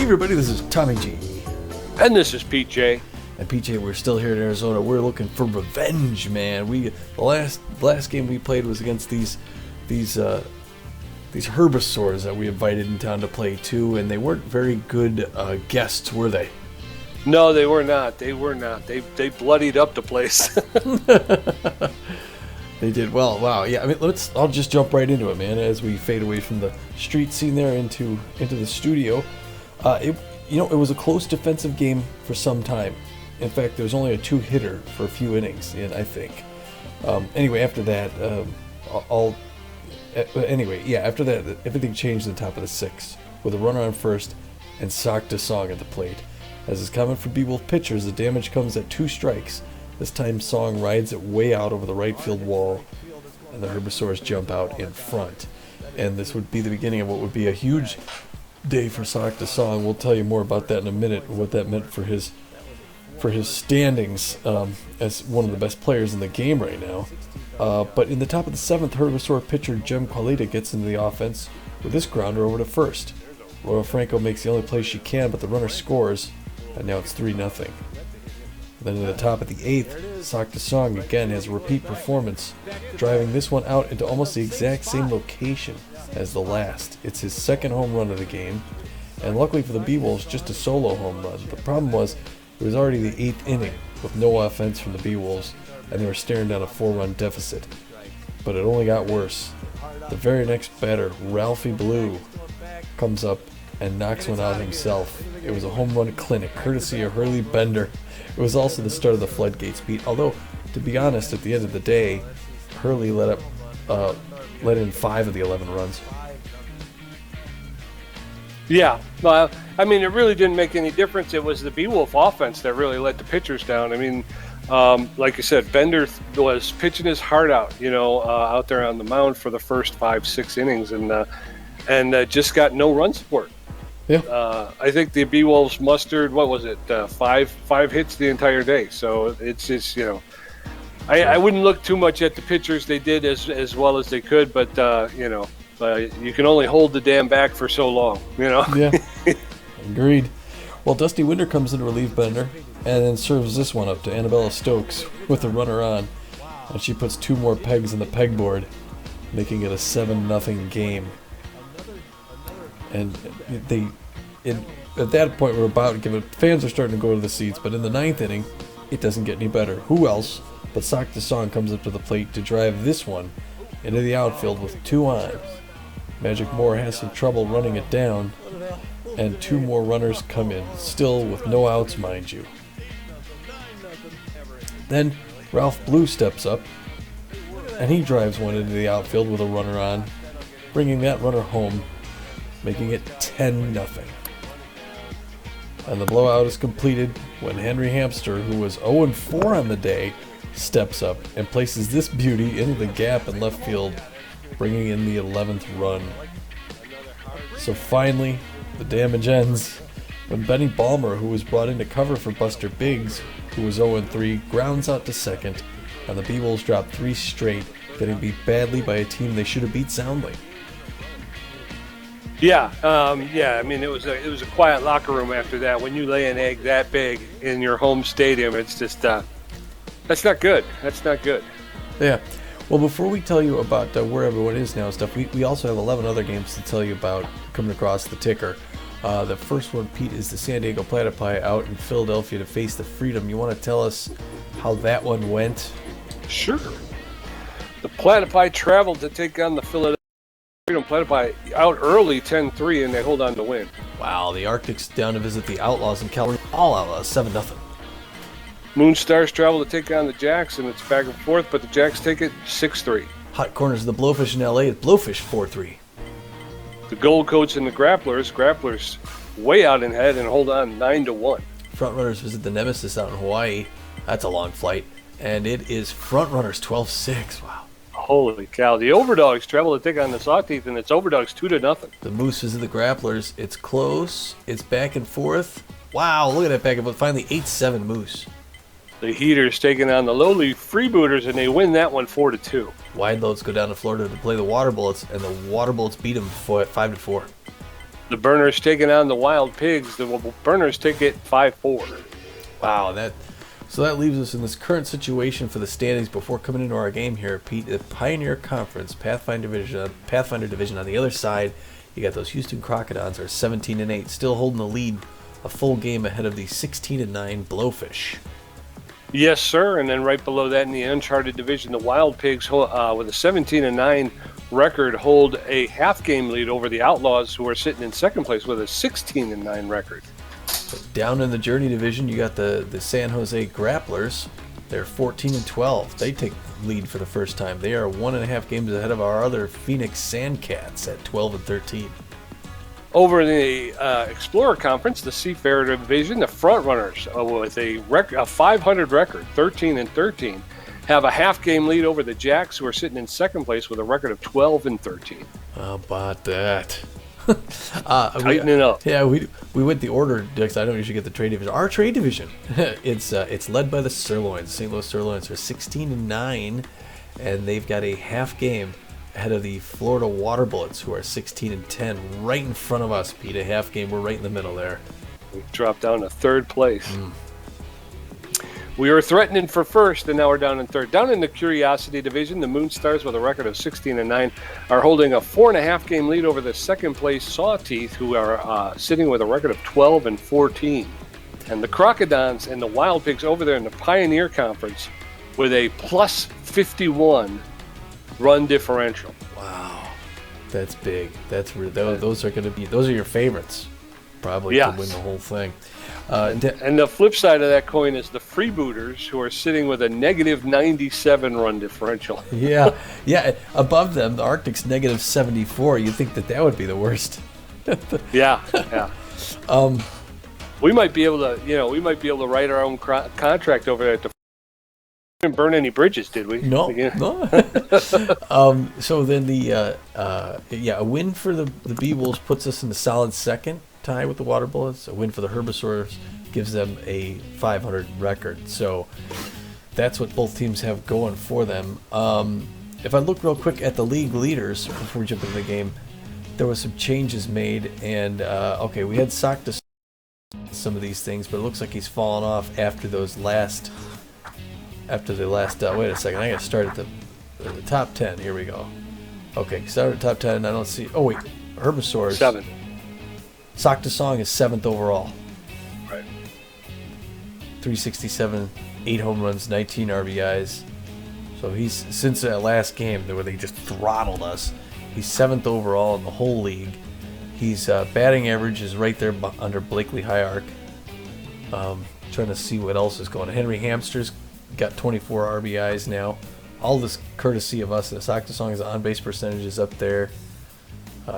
everybody, this is Tommy G. And this is Pete J. And PJ, we're still here in Arizona. We're looking for revenge, man. The last game we played was against these Herbisaurs that we invited in town to play too, and they weren't very good guests, were they? No, they were not. They They bloodied up the place. They did well. Wow. Yeah. I mean, I'll just jump right into it, man. As we fade away from the street scene there into the studio. It was a close defensive game for some time. In fact, there was only a 2-hitter for a few innings in, I think. Anyway, after that, after that, everything changed at the top of the 6th with a runner on first and Sock to Song at the plate. As is common for Beewolf pitchers, the damage comes at 2 strikes. This time, Song rides it way out over the right field wall, and the Herbisaurs jump out in front. And this would be the beginning of what would be a huge day for Sock to Song. We'll tell you more about that in a minute, what that meant for his standings as one of the best players in the game right now. But in the top of the 7th, Herbisaur pitcher Jem Qualita gets into the offense with this grounder over to first. Laura Franco makes the only play she can, but the runner scores, and now it's 3-0. Then in the top of the 8th, Sock to Song again has a repeat performance, driving this one out into almost the exact same location as the last. It's his 2nd home run of the game, and luckily for the Beewolves, just a solo home run. The problem was, it was already the 8th inning with no offense from the Beewolves, and they were staring down a 4-run deficit. But it only got worse. The very next batter, Ralphie Blue, comes up and knocks one out himself. It was a home run clinic, courtesy of Hurley Bender. It was also the start of the floodgates, Pete. Although, to be honest, at the end of the day, Hurley let in 5 of the 11 runs. Yeah, well, I mean, it really didn't make any difference. It was the Beewolf offense that really let the pitchers down. I mean, like I said, Bender was pitching his heart out, out there on the mound for the first 5-6 innings, and just got no run support. Yeah. I think the Beewolves mustered, 5 hits the entire day. So it's just, I wouldn't look too much at the pitchers. They did as well as they could, but you can only hold the dam back for so long, Yeah, agreed. Well, Dusty Winder comes in to relieve Bender and then serves this one up to Annabella Stokes with the runner on, and she puts 2 more pegs in the pegboard, making it a 7-0 game. And at that point, we're about to give it. Fans are starting to go to the seats, but in the 9th inning, it doesn't get any better. Who else but Sock to Song comes up to the plate to drive this one into the outfield with 2 on. Magic Moore has some trouble running it down, and 2 more runners come in, still with no outs, mind you. Then Ralph Blue steps up, and he drives one into the outfield with a runner on, bringing that runner home, making it 10-0. And the blowout is completed when Henry Hamster, who was 0-4 on the day, steps up and places this beauty into the gap in left field, bringing in the 11th run. So finally, the damage ends when Benny Balmer, who was brought in to cover for Buster Biggs, who was 0-3, grounds out to second, and the Beewolves drop 3 straight, getting beat badly by a team they should have beat soundly. Yeah. I mean, it was a quiet locker room after that. When you lay an egg that big in your home stadium, it's just that's not good. That's not good. Yeah. Well, before we tell you about where everyone is now and stuff, we also have 11 other games to tell you about coming across the ticker. The first one, Pete, is the San Diego Platypi out in Philadelphia to face the Freedom. You want to tell us how that one went? Sure. The Platypi traveled to take on the Philadelphia Freedom. Platypi out early 10-3, and they hold on to win. Wow, the Arctic's down to visit the Outlaws in California. All Outlaws, 7-0. Moonstars travel to take on the Jacks, and it's back and forth, but the Jacks take it 6-3. Hot corners of the Blowfish in LA at Blowfish 4-3. The Gold Coats and the Grapplers way out in head and hold on 9-1. Frontrunners visit the Nemesis out in Hawaii. That's a long flight. And it is Frontrunners 12-6. Wow. Holy cow. The Overdogs travel to take on the Sawteeth, and it's Overdogs 2-0. The Moose visit the Grapplers. It's close. It's back and forth. Wow, look at that back and forth. Finally, 8-7 Moose. The Heaters taking on the lowly Freebooters, and they win that one 4-2. Wide Loads go down to Florida to play the Water Bullets, and the Water Bullets beat them 5-4. The Burners taking on the Wild Pigs. The Burners take it 5-4. Wow, so that leaves us in this current situation for the standings before coming into our game here, Pete. The Pioneer Conference, Pathfinder Division. On the other side, you got those Houston Crocodons are 17-8, still holding the lead, a full game ahead of the 16-9 Blowfish. Yes, sir. And then right below that in the Uncharted Division, the Wild Pigs with a 17-9 record hold a half-game lead over the Outlaws, who are sitting in second place with a 16-9 record. Down in the Journey Division, you got the San Jose Grapplers. They're 14-12. They take lead for the first time. They are 1.5 games ahead of our other Phoenix Sandcats at 12-13. Over in the Explorer Conference, the Seafarer Division, the Frontrunners with a 500 record, 13-13, have a half-game lead over the Jacks, who are sitting in second place with a record of 12-13. How about that? Tightening up. Yeah, we went the order, because I don't usually get the trade division. Our trade division, it's led by the Sirloins. St. Louis Sirloins are 16-9, and they've got a half game ahead of the Florida Water Bullets, who are 16-10, right in front of us, Pete. A half game, we're right in the middle there. We dropped down to third place. We were threatening for first, and now we're down in third. Down in the Curiosity Division, the Moonstars, with a record of 16-9, are holding a 4.5 game lead over the second place Sawteeth, who are sitting with a record of 12-14. And the Crocodons and the Wild Pigs over there in the Pioneer Conference with a plus 51 run differential. Wow, that's big. Those are your favorites, probably, yes, to win the whole thing. And the flip side of that coin is the Freebooters, who are sitting with a negative 97 run differential. yeah. Above them, the Arctic's negative 74. You'd think that would be the worst. Yeah. We might be able to write our own contract over there at the. We didn't burn any bridges, did we? No. So then a win for the Beewolves puts us in the solid second tie with the Water Bullets. A win for the Herbisaurs gives them a 500 record. So that's what both teams have going for them. If I look real quick at the league leaders before we jump into the game, there was some changes made, and we had Sock to some of these things, but it looks like he's fallen off after the last. Wait a second, I gotta start at the top 10. Here we go. Okay, start at the top 10. I don't see. Oh wait, Herbisaurs. 7. Sock to Song is 7th overall. Right. 367, 8 home runs, 19 RBIs. So he's, since that last game where they just throttled us, he's 7th overall in the whole league. He's batting average is right there under Blakely Hyark. Trying to see what else is going on. Henry Hamster's got 24 RBIs now. All this courtesy of us. The Sock to Song's on-base percentage is up there.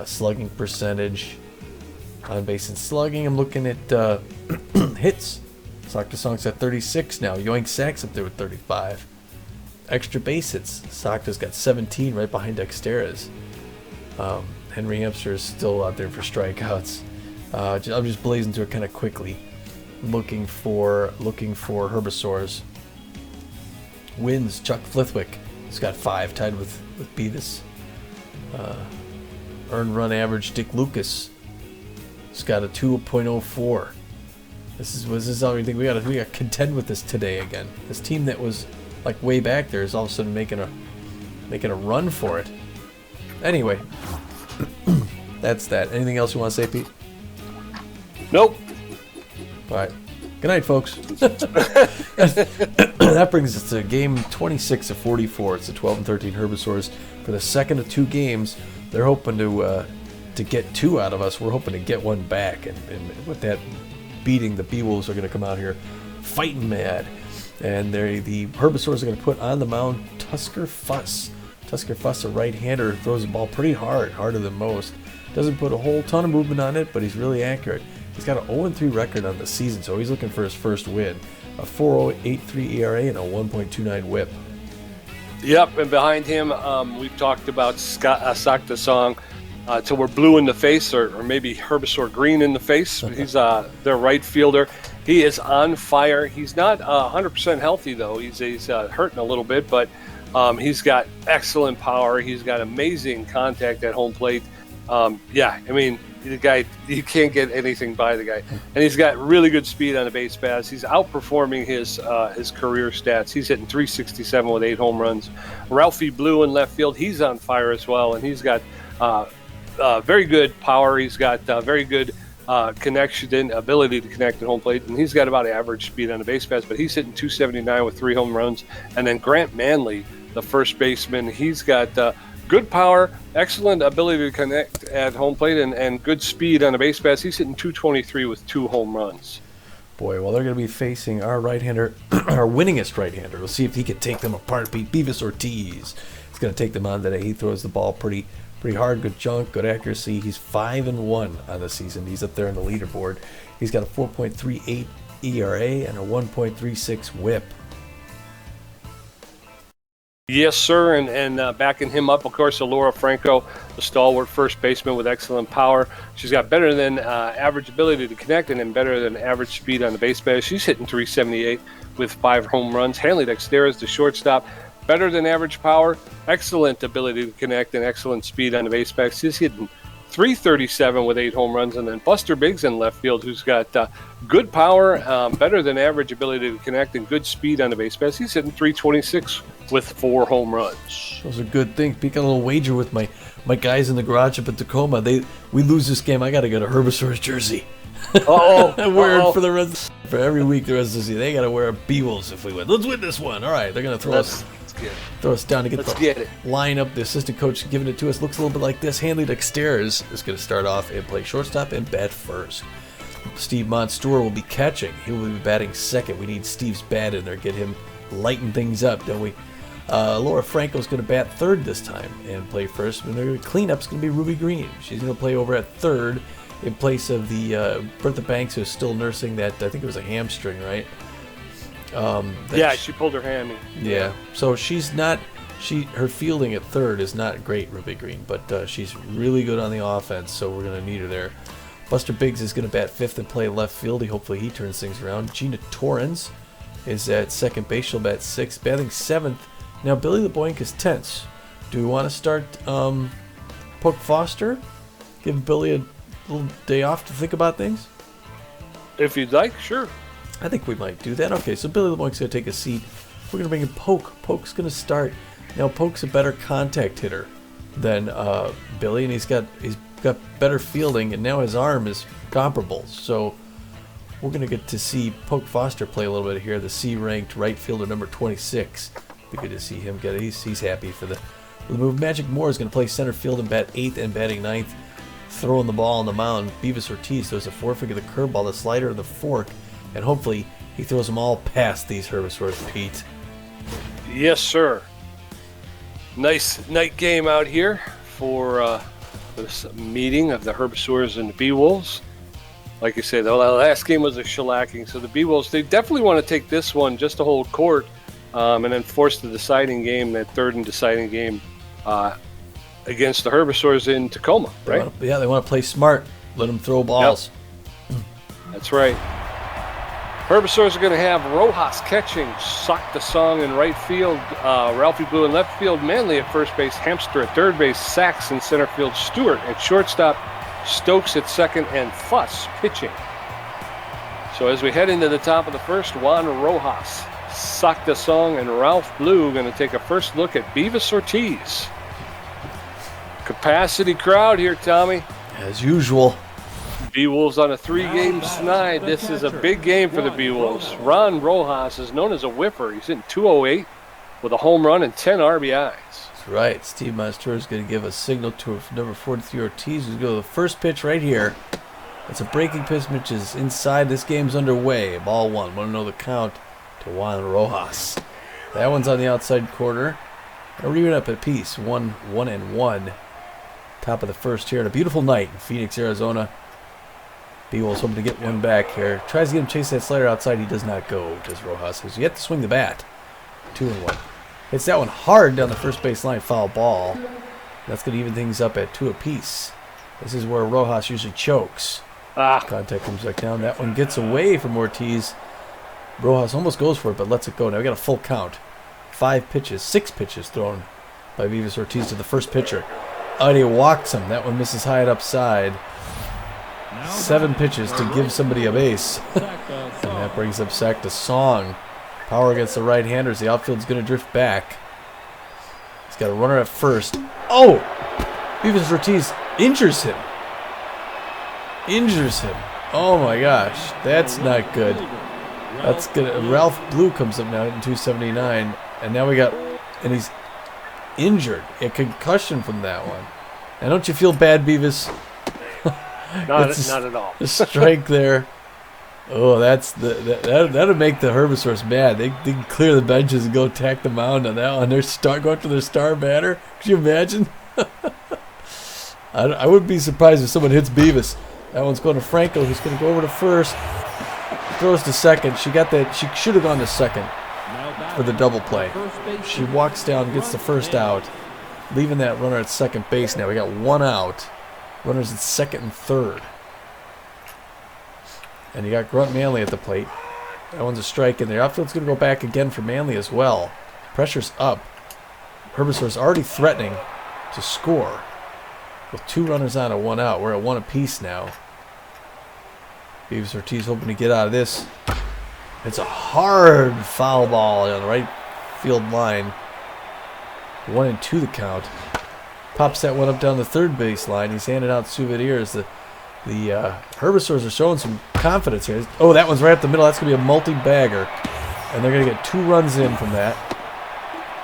Slugging percentage. On-base and slugging. I'm looking at hits. Sock to Song's at 36 now. Yoink Sack's up there with 35. Extra base hits. Sock's got 17 right behind Dexterra's. Henry Hamster is still out there for strikeouts. I'm just blazing through it kind of quickly. Looking for Herbisaurs. Wins, Chuck Flithwick. He's got 5, tied with Beavis. Earned run average, Dick Lucas. He's got a 2.04. This is everything. We got to contend with this today again. This team that was like way back there is all of a sudden making a run for it. Anyway, that's that. Anything else you want to say, Pete? Nope. All right. Good night, folks. That brings us to game 26 of 44. It's the 12-13 Herbisaurs. For the second of 2 games, they're hoping to get 2 out of us. We're hoping to get 1 back. And with that beating, the Beewolves are going to come out here fighting mad. And the Herbisaurs are going to put on the mound Tusker Fuss. Tusker Fuss, a right-hander, throws the ball pretty hard, harder than most. Doesn't put a whole ton of movement on it, but he's really accurate. He's got an 0-3 record on the season, so he's looking for his first win. A 4.83 ERA and a 1.29 WHIP. Yep, and behind him, we've talked about Sock to Song till we're blue in the face, or maybe Herbisaur green in the face. He's their right fielder. He is on fire. He's not 100% healthy, though. He's hurting a little bit, but he's got excellent power. He's got amazing contact at home plate. the guy, you can't get anything by the guy. And he's got really good speed on the base paths. He's outperforming his career stats. He's hitting 367 with 8 home runs. Ralphie Blue in left field, he's on fire as well, and he's got very good power. He's got very good connection, ability to connect at home plate, and he's got about average speed on the base paths, but he's hitting 279 with 3 home runs. And then Grant Manley, the first baseman, he's got good power, excellent ability to connect at home plate, and good speed on the base paths. He's hitting 223 with 2 home runs. Boy, well, they're going to be facing our right-hander, our winningest right-hander. We'll see if he can take them apart. Beevis Ortiz. He's going to take them on today. He throws the ball pretty hard, good junk, good accuracy. He's 5-1 on the season. He's up there on the leaderboard. He's got a 4.38 ERA and a 1.36 WHIP. Yes, sir, and backing him up, of course, Laura Franco, the stalwart first baseman with excellent power. She's got better than average ability to connect and then better than average speed on the base paths. She's hitting 378 with 5 home runs. Hanley Dexteras, the shortstop, better than average power, excellent ability to connect, and excellent speed on the base paths. He's hitting 337 with 8 home runs. And then Buster Biggs in left field, who's got good power, better than average ability to connect, and good speed on the base paths. He's hitting 326 with 4 home runs. Those are good things. Peek on a little wager with my guys in the garage up at Tacoma. We lose this game, I got to get a Herbisaurs jersey. Wear it for the rest for every week the rest of the season. They got to wear a Beewolves if we win. Let's win this one. All right, they're going to throw us down to get the line up. The assistant coach giving it to us looks a little bit like this. Hanley Dexteras is going to start off and play shortstop and bat first. Steve Monstour will be catching. He will be batting second. We need Steve's bat in there, get him lighten things up, don't we? Laura Franco's going to bat third this time and play first. And their cleanup's going to be Ruby Green. She's going to play over at third in place of the Bertha Banks, who's still nursing that. I think it was a hamstring, right? She pulled her hammy. Yeah, so she's not. Her fielding at third is not great, Ruby Green, but she's really good on the offense, so we're going to need her there. Buster Biggs is going to bat fifth and play left field. Hopefully he turns things around. Gina Torrens is at second base. She'll bat sixth. Batting seventh. Now Billy LeBoink is tense. Do we want to start Poke Foster? Give Billy a little day off to think about things? If you'd like, sure. I think we might do that. Okay, so Billy LeBoink's going to take a seat. We're going to bring in Poke. Poke's going to start. Now Poke's a better contact hitter than Billy, and he's got better fielding, and now his arm is comparable. So we're going to get to see Poke Foster play a little bit here, the C-ranked right fielder number 26. Be good to see him get it. He's happy for the move. Magic Moore is going to play center field and bat eighth and batting ninth, throwing the ball on the mound. Beavis Ortiz throws a four-finger, the curveball, the slider, and the fork, and hopefully he throws them all past these Herbisaurs, Pete. Yes, sir. Nice night game out here for this meeting of the Herbisaurs and the Beewolves. Like you said, the last game was a shellacking, so the Beewolves, they definitely want to take this one just to hold court and then force the deciding game, that third and deciding game against the Herbisaurs in Tacoma, right? They want to play smart. Let them throw balls. Yep. That's right. Herbisaurs are going to have Rojas catching, Sock the Song in right field, Ralphie Blue in left field, Manley at first base, Hamster at third base, Sachs in center field, Stewart at shortstop, Stokes at second, and Fuss pitching. So as we head into the top of the first, Juan Rojas, Sock the Song, and Ralph Blue going to take a first look at Beavis Ortiz. Capacity crowd here, Tommy. As usual. Beewolves on a 3-game snide. This is a big game for the Beewolves. Ron Rojas is known as a whipper. He's in 208 with a home run and 10 RBIs. That's right. Steve Monstour is going to give a signal to number 43 Ortiz, who's going to go to the first pitch right here. It's a breaking pitch, which is inside. This game's underway. Ball one. Want to know the count to Juan Rojas. That one's on the outside corner. Now we're even up at piece. 1-1. Top of the first here on a beautiful night in Phoenix, Arizona. Beewolves hoping to get one back here. Tries to get him chase that slider outside. He does not go, does Rojas. Has yet to swing the bat. 2-1. Hits that one hard down the first base line. Foul ball. That's going to even things up at 2 apiece. This is where Rojas usually chokes. Contact comes back down. That one gets away from Ortiz. Rojas almost goes for it, but lets it go. Now we got a full count. 6 pitches thrown by Beavis Ortiz to the first pitcher. Oh, and he walks him. That one misses high and upside. 7 pitches to give somebody a base. And that brings up sack to Song. Power against the right-handers. The outfield's going to drift back. He's got a runner at first. Oh! Beevis Ortiz injures him. Oh my gosh. That's not good. That's good. Ralph Blue comes up now hitting 279. And now and he's injured. A concussion from that one. And don't you feel bad, Beavis? Not at all. The strike there. Oh, that'll make the Herbisaurs mad. They can clear the benches and go attack the mound on that one. Go after their star batter. Could you imagine? I wouldn't be surprised if someone hits Beavis. That one's going to Franco, who's going to go over to first. Throws to second. She should have gone to second for the double play. She walks down, gets the first out, leaving that runner at second base. Now we got 1 out. Runners at second and third. And you got Grunt Manley at the plate. That one's a strike in there. Outfield's going to go back again for Manley as well. Pressure's up. Herbisaur's already threatening to score. With 2 runners on and 1 out. We're at 1 apiece now. Beevis Ortiz hoping to get out of this. It's a hard foul ball on the right field line. 1-2 the count. Pops that one up down the third base line. He's handing out souvenirs. The Herbisaurs are showing some confidence here. Oh, that one's right up the middle. That's going to be a multi-bagger. And they're going to get 2 runs in from that.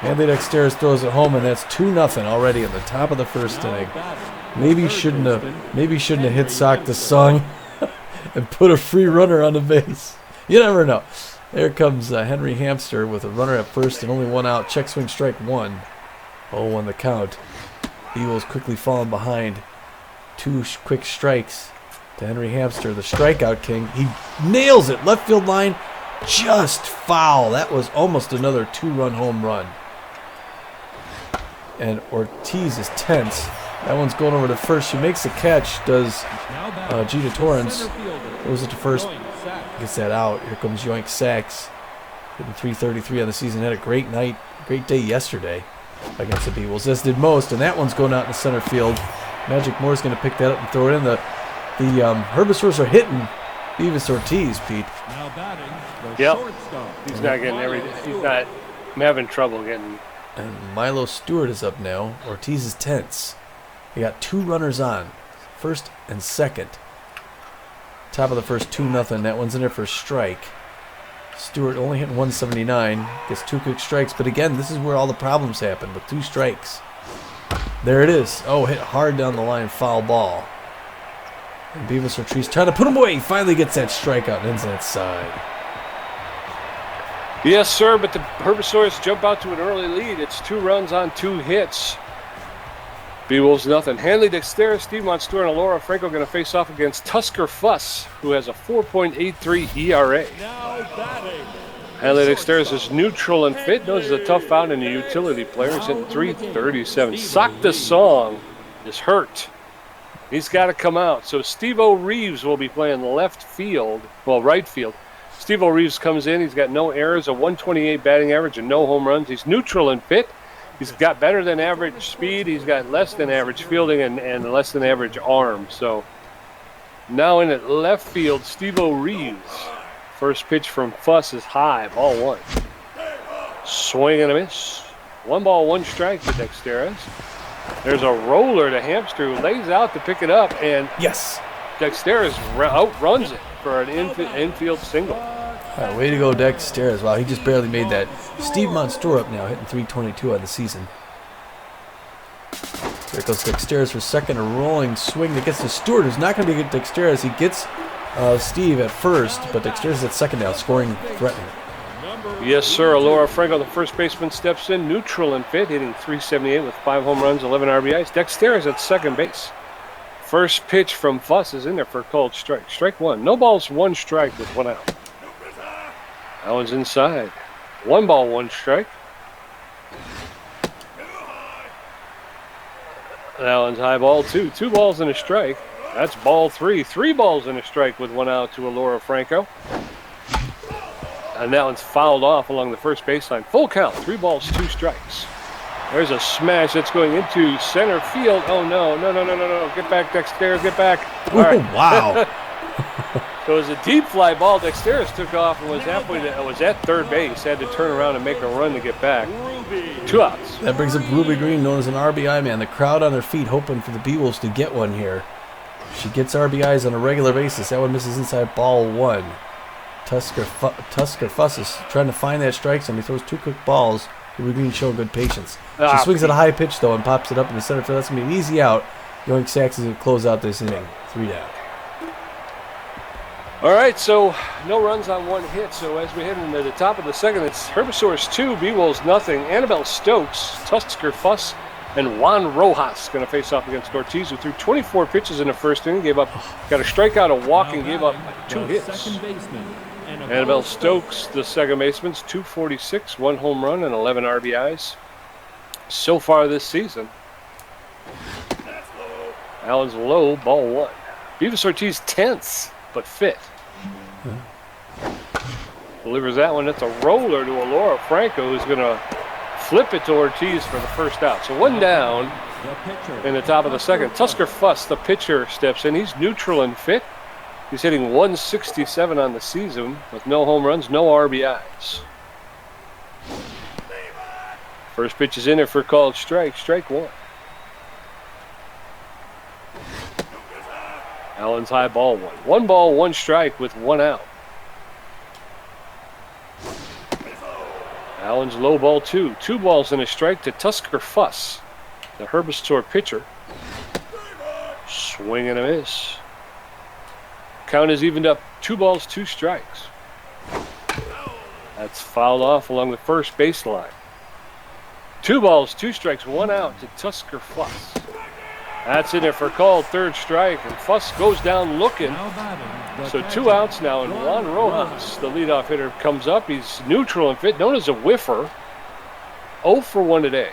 Manley Dexteris throws it home, and that's 2-0 already in the top of the first inning. Maybe shouldn't have hit Sock the Song and put a free runner on the base. You never know. There comes Henry Hamster with a runner at first and only 1 out. Check swing strike 1. 0-1 the count. Beewolves quickly falling behind. 2 quick strikes to Henry Hamster, the strikeout king. He nails it. Left field line, just foul. That was almost another 2-run home run. And Ortiz is tense. That one's going over to first. She makes the catch, does Gita Torrance. Goes it to first. Gets that out. Here comes Yoink Sachs. Hitting 333 on the season. Had a great night, great day yesterday against the Beewolves. As did most. And that one's going out in the center field. Magic Moore's going to pick that up and throw it in. The Herbisaurs are hitting Beevis Ortiz, Pete. Yep. He's not getting everything. I'm having trouble getting. And Milo Stewart is up now. Ortiz is tense. They got 2 runners on. First and second. Top of the first, 2-0. That one's in there for a strike. Stewart only hitting 179. Gets 2 quick strikes. But again, this is where all the problems happen with 2 strikes. There it is. Oh, hit hard down the line. Foul ball. And Beevis Ortiz trying to put him away. He finally gets that strikeout and ends that side. Yes, sir, but the Herbisaurs jump out to an early lead. It's 2 runs on 2 hits. Beewolves nothing. Hanley Dexteris, Steve Monstour, and Laura Franco going to face off against Tusker Fuss, who has a 4.83 ERA. Hanley Dexteris is neutral and fit. Knows it's a tough out in the utility player. He's hitting 337. Sock the Song is hurt. He's got to come out. So Steve-O Reeves will be playing right field. Steve-O Reeves comes in. He's got no errors, a 128 batting average, and no home runs. He's neutral and fit. He's got better than average speed. He's got less than average fielding and less than average arm. So now in at left field, Steve-O Reeves. First pitch from Fuss is high, ball 1. Swing and a miss. 1 ball, 1 strike to Dexteris. There's a roller to Hamster, who lays out to pick it up, and yes, Dexteris outruns it for an infield single. Way to go, Dexteris. Wow, he just barely made that. Steve Monstour up now, hitting 322 on the season. There goes Dexteris for second, a rolling swing that gets to Stewart, who's not going to get Dexteris. He gets Steve at first, but Dexteris is at second now, scoring threatening. Yes, sir. Laura Franco, the first baseman, steps in, neutral and fit, hitting 378 with 5 home runs, 11 RBIs. Dexteris at second base. First pitch from Fuss is in there for a called strike. Strike 1. No balls, 1 strike with 1 out. That one's inside. 1 ball, 1 strike. That one's high ball 2. 2 balls and a strike. That's ball 3. 3 balls and a strike with 1 out to Laura Franco. And that one's fouled off along the first baseline. Full count. 3 balls, 2 strikes. There's a smash that's going into center field. Oh, no. Get back, Dexter. Get back. All right. Wow. So it was a deep fly ball. Dexteris took off and was was at third base. Had to turn around and make a run to get back. 2 outs. That brings up Ruby Green, known as an RBI man. The crowd on their feet hoping for the Beewolves to get one here. She gets RBIs on a regular basis. That one misses inside, ball 1. Tusker Fuss is trying to find that strike zone. He throws 2 quick balls. Ruby Green showing good patience. She swings at a high pitch, though, and pops it up in the center field. That's going to be an easy out. Yoink Sachs is going to close out this inning. 3 down. All right, so no runs on 1 hit. So as we head into the top of the second, it's Herbisaurs 2, Beewolves nothing. Annabelle Stokes, Tusker Fuss, and Juan Rojas going to face off against Ortiz, who threw 24 pitches in the first inning, got a strikeout, a walk, and gave up 2 hits. Annabelle Stokes, the second baseman, 246, 1 home run, and 11 RBIs so far this season. Allen's low, ball 1. Beavis Ortiz 10th, but 5th. Delivers that one. That's a roller to Laura Franco, who's going to flip it to Ortiz for the first out. So 1 down in the top of the second. Tusker Fuss, the pitcher, steps in. He's neutral and fit. He's hitting 167 on the season with no home runs, no RBIs. First pitch is in there for a called strike. Strike 1. Allen's high, ball 1. 1 ball, 1 strike with 1 out. Allen's low, ball 2. 2 balls and a strike to Tusker Fuss, the Herbisaur pitcher. Swing and a miss. Count is evened up. 2 balls, 2 strikes. That's fouled off along the first baseline. 2 balls, 2 strikes, 1 out to Tusker Fuss. That's in there for a called third strike, and Fuss goes down looking. So 2 outs now, and Juan Rojas, the leadoff hitter, comes up. He's neutral and fit, known as a whiffer. 0 for 1 today.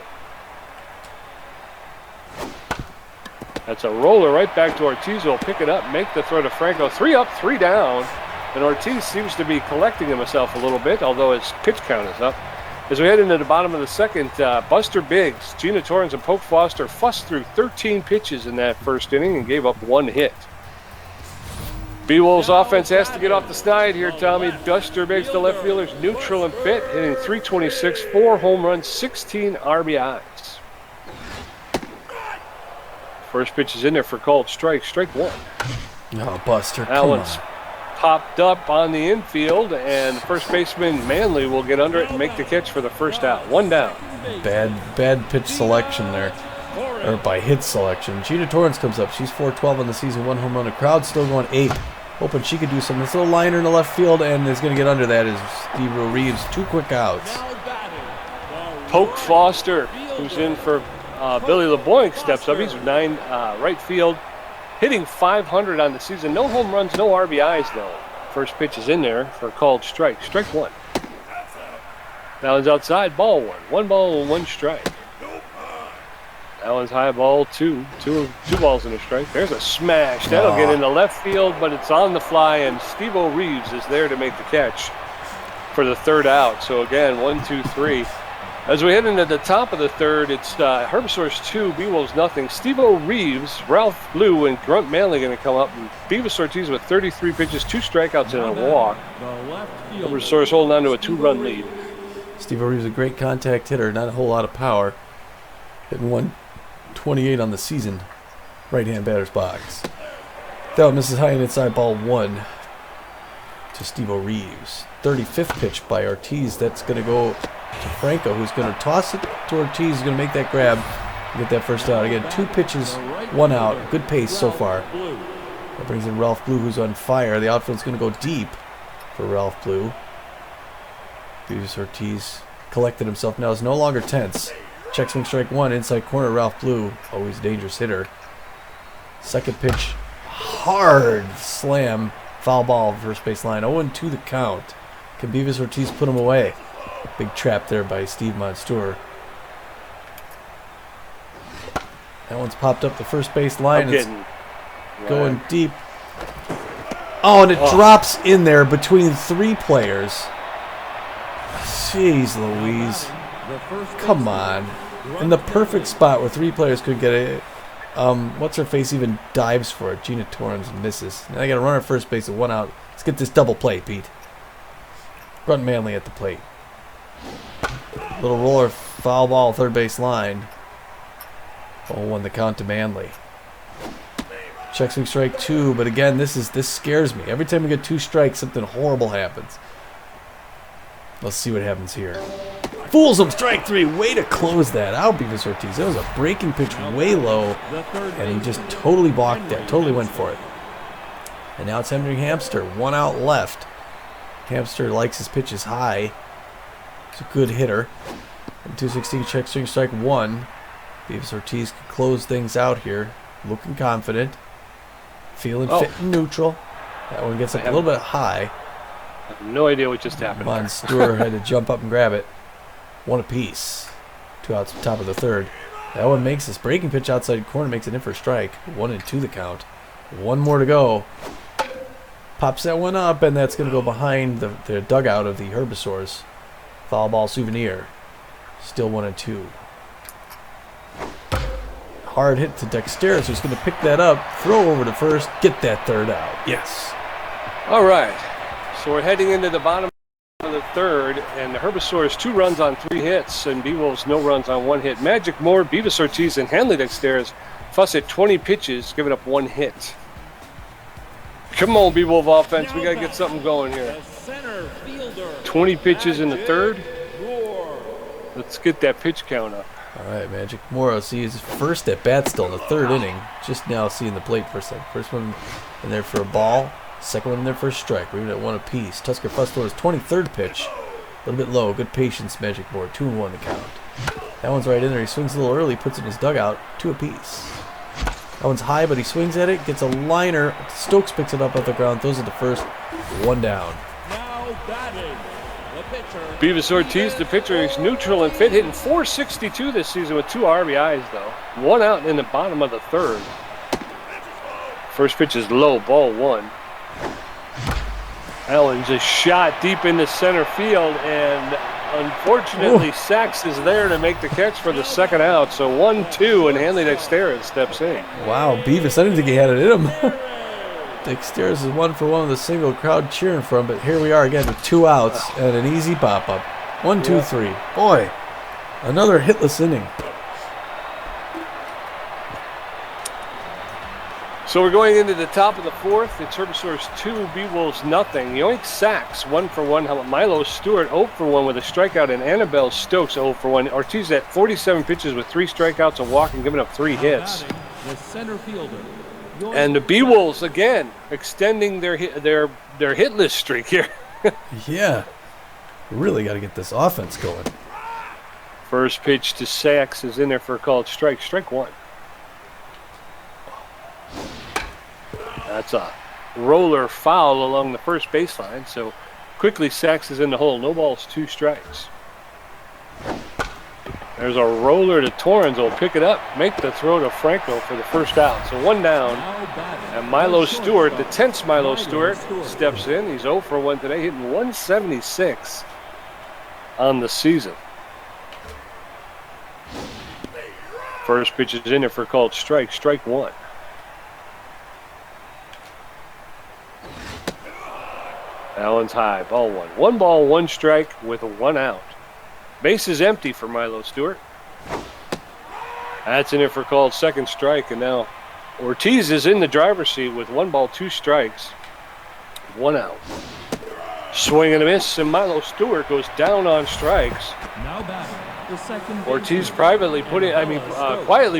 That's a roller right back to Ortiz, who will pick it up, make the throw to Franco. 3 up, 3 down, and Ortiz seems to be collecting himself a little bit, although his pitch count is up. As we head into the bottom of the second, Buster Biggs, Gina Torrance, and Poke Foster fussed through 13 pitches in that first inning and gave up 1 hit. Beewolves offense has to get off the snide here, Tommy. Buster Biggs, the left fielder, is neutral and fit, hitting .326, 4 home runs, 16 RBIs. First pitch is in there for called strike. Strike 1. Oh, Buster, that come one's on. Popped up on the infield, and first baseman Manley will get under it and make the catch for the first out. 1 down. Bad pitch selection there, or by hit selection. Gina Torrance comes up. She's .412 on the season, 1 home run. The crowd's still going ape, hoping she could do something. This little liner in the left field, and is going to get under that is Steve Reeves. 2 quick outs. Poke Foster, who's in for Billy LeBoink, steps up. He's 9 right field. Hitting .500 on the season. No home runs, no RBIs, though. First pitch is in there for a called strike. Strike 1. Allen's outside, ball 1. 1 ball, 1 strike. Allen's high, ball 2. 2 balls and a strike. There's a smash. That'll get into left field, but it's on the fly, and Steve-O Reeves is there to make the catch for the 3rd out. So again, 1, 2, 3. As we head into the top of the 3rd, it's Herbisaurs 2, Beewolves nothing. Steve-O Reeves, Ralph Blue, and Grunt Manley going to come up. And Beavis Ortiz with 33 pitches, 2 strikeouts, and a walk. Herbisaurs holding on to a 2-run lead. Steve-O Reeves, a great contact hitter, not a whole lot of power. Hitting 128 on the season. Right-hand batter's box. That one misses high and inside, ball 1 to Steve-O Reeves. 35th pitch by Ortiz. That's going to go to Franco, who's going to toss it to Ortiz. He's going to make that grab and get that first out. Again, 2 pitches, 1 out. Good pace so far. That brings in Ralph Blue, who's on fire. The outfield's going to go deep for Ralph Blue. Beavis Ortiz collected himself. Now is no longer tense. Check swing, strike 1. Inside corner, Ralph Blue. Always a dangerous hitter. Second pitch, hard slam. Foul ball, first base line. 0-2 the count. Can Beavis Ortiz put him away? Big trap there by Steve Monstour. That one's popped up the first base line. It's going deep. Oh, and it drops in there between 3 players. Jeez Louise. Come on. in the perfect spot where 3 players could get it. What's her face even dives for it. Gina Torrens misses. Now I got to run at first base with 1 out. Let's get this double play, Pete. Run Manley at the plate. Little roller, foul ball, third base line. 0-1 the count to Manley. Check swing strike 2, but again, this scares me. Every time we get 2 strikes, something horrible happens. Let's see what happens here. Fools him, strike 3. Way to close that out, Beevis Ortiz. That was a breaking pitch way low, and he just totally balked that. Totally went for it. And now it's Henry Hamster. 1 out left. Hamster likes his pitches high. He's a good hitter. And 2-16 check swing strike 1. Beevis Ortiz can close things out here. Looking confident. Feeling fit and neutral. That one gets up a little bit high. I have no idea what just happened. Come on, Stewart had to jump up and grab it. 1 apiece. 2 outs top of the 3rd. That one makes this breaking pitch outside corner, makes it in for a strike. 1-2 the count. 1 more to go. Pops that one up, and that's going to go behind the dugout of the Herbisaurs. Foul ball souvenir. Still 1-2. Hard hit to Dexterous, who's going to pick that up, throw over to first, get that 3rd out. Yes. All right. So we're heading into the bottom of the 3rd, and the Herbisaurs 2 runs on 3 hits, and Beewolves no runs on 1 hit. Magic Moore, Beevis Ortiz, and Hanley Dexterous fuss at 20 pitches, giving up 1 hit. Come on, Beewolf offense. We got to get something going here. 20 pitches in the 3rd. Let's get that pitch count up. All right, Magic Moore sees his first at bat still in the 3rd inning. Just now seeing the plate for a second. First one in there for a ball. Second one in there for a strike. We're even at 1 apiece. Tusker Fuss his 23rd pitch. A little bit low. Good patience, Magic Moore. 2-1 the count. That one's right in there. He swings a little early. Puts it in his dugout. 2 apiece. That one's high, but he swings at it. Gets a liner. Stokes picks it up off the ground. Throws it to first. 1 down. Now batting. Beevis Ortiz, the pitcher, is neutral and fit, hitting .462 this season with 2 RBIs, though. 1 out in the bottom of the 3rd. First pitch is low, ball 1. Allen's a shot deep into center field, and unfortunately, Sachs is there to make the catch for the 2nd out. So 1-2, and Hanley Dexterous steps in. Wow, Beevis, I didn't think he had it in him. Dexterous is 1 for 1 with a single, crowd cheering for him, but here we are again with 2 outs and an easy pop-up. 1, 2, 3. Boy, another hitless inning. So we're going into the top of the 4th. It's Herbisaurs 2, Beewolves nothing. Yoink Sachs 1 for 1. How about Milo Stewart 0 for 1 with a strikeout, and Annabelle Stokes 0 for 1. Ortiz at 47 pitches with 3 strikeouts, a walk, and giving up 3 hits. The center fielder. And the Beewolves again extending their hitless streak here. Yeah, really got to get this offense going. First pitch to Sachs is in there for a called strike. Strike 1. That's a roller foul along the first baseline. So quickly Sachs is in the hole. No balls, 2 strikes. There's a roller to Torrens. Will pick it up, make the throw to Franco for the 1st out. So 1 down. And Milo Stewart, the tense Milo Stewart, steps in. He's 0 for 1 today, hitting 176 on the season. First pitch is in there for a called strike. Strike 1. That one's high. Ball 1. 1 ball, 1 strike with 1 out. Base is empty for Milo Stewart. That's in there for called 2nd strike, and now Ortiz is in the driver's seat with 1 ball, 2 strikes, 1 out. Swing and a miss, and Milo Stewart goes down on strikes. Now batting, the 2nd. Ortiz quietly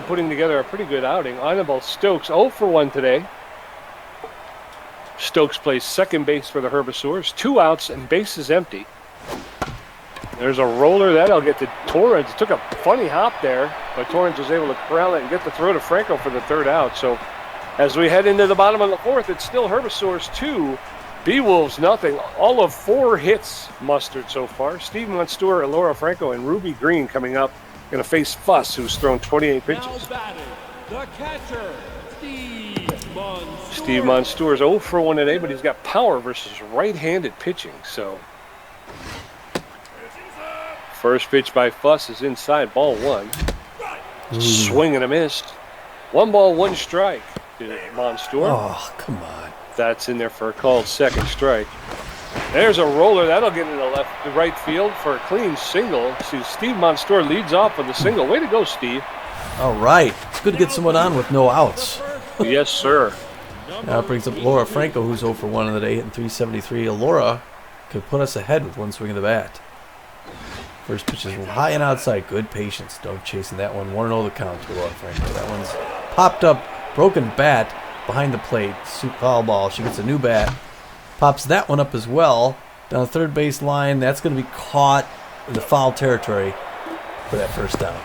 putting together a pretty good outing. Annabelle Stokes 0 for 1 today. Stokes plays 2nd base for the Herbisaurs. 2 outs and base is empty. There's a roller that'll get to Torrens. It took a funny hop there, but Torrens was able to corral it and get the throw to Franco for the 3rd out. So as we head into the bottom of the 4th, it's still Herbisaurs 2, Beewolves nothing. All of 4 hits mustered so far. Steve Monstour, Laura Franco, and Ruby Green coming up. Going to face Fuss, who's thrown 28 pitches. Now batting, the catcher, Steve Monstour is 0 for 1 today, but he's got power versus right-handed pitching. So first pitch by Fuss is inside, ball 1. Swing and a miss. 1 ball, 1 strike to Monstour. Oh, come on. That's in there for a called second strike. There's a roller. That'll get into the right field for a clean single. See, Steve Monstour leads off with the single. Way to go, Steve. All right. It's good to get someone on with no outs. Yes, sir. Now it brings up Laura Franco, who's 0 for 1 on the day, hitting .373. Laura could put us ahead with one swing of the bat. First pitch is high and outside. Good patience. Don't chasing that one. 1-0 the count to Laura Franco. That one's popped up. Broken bat behind the plate. Foul ball. She gets a new bat. Pops that one up as well. Down the third base line. That's going to be caught in the foul territory for that first down.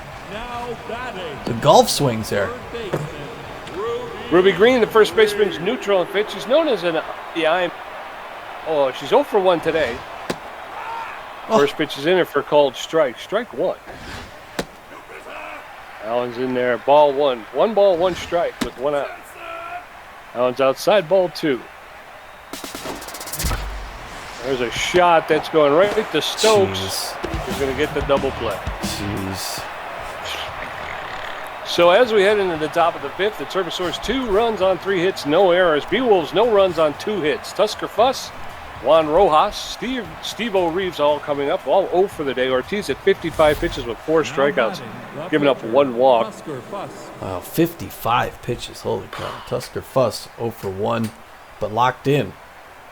The golf swings there. Ruby Green, the first baseman's neutral and fit. She's known as an IM. Oh, she's 0 for 1 today. First pitch is in there for a called strike. Strike 1. Allen's in there. Ball 1. 1 ball, 1 strike with 1 out. Allen's outside. Ball 2. There's a shot that's going right to Stokes. He's going to get the double play. Jeez. So as we head into the top of the 5th, it's Herbisaurs 2 runs on 3 hits, no errors. Beewolves no runs on 2 hits. Tusker Fuss, Juan Rojas, Steve-O Reeves all coming up, all 0 for the day. Ortiz at 55 pitches with 4 strikeouts, giving up 1 walk. Wow, 55 pitches. Holy cow. Tusker Fuss 0 for 1, but locked in.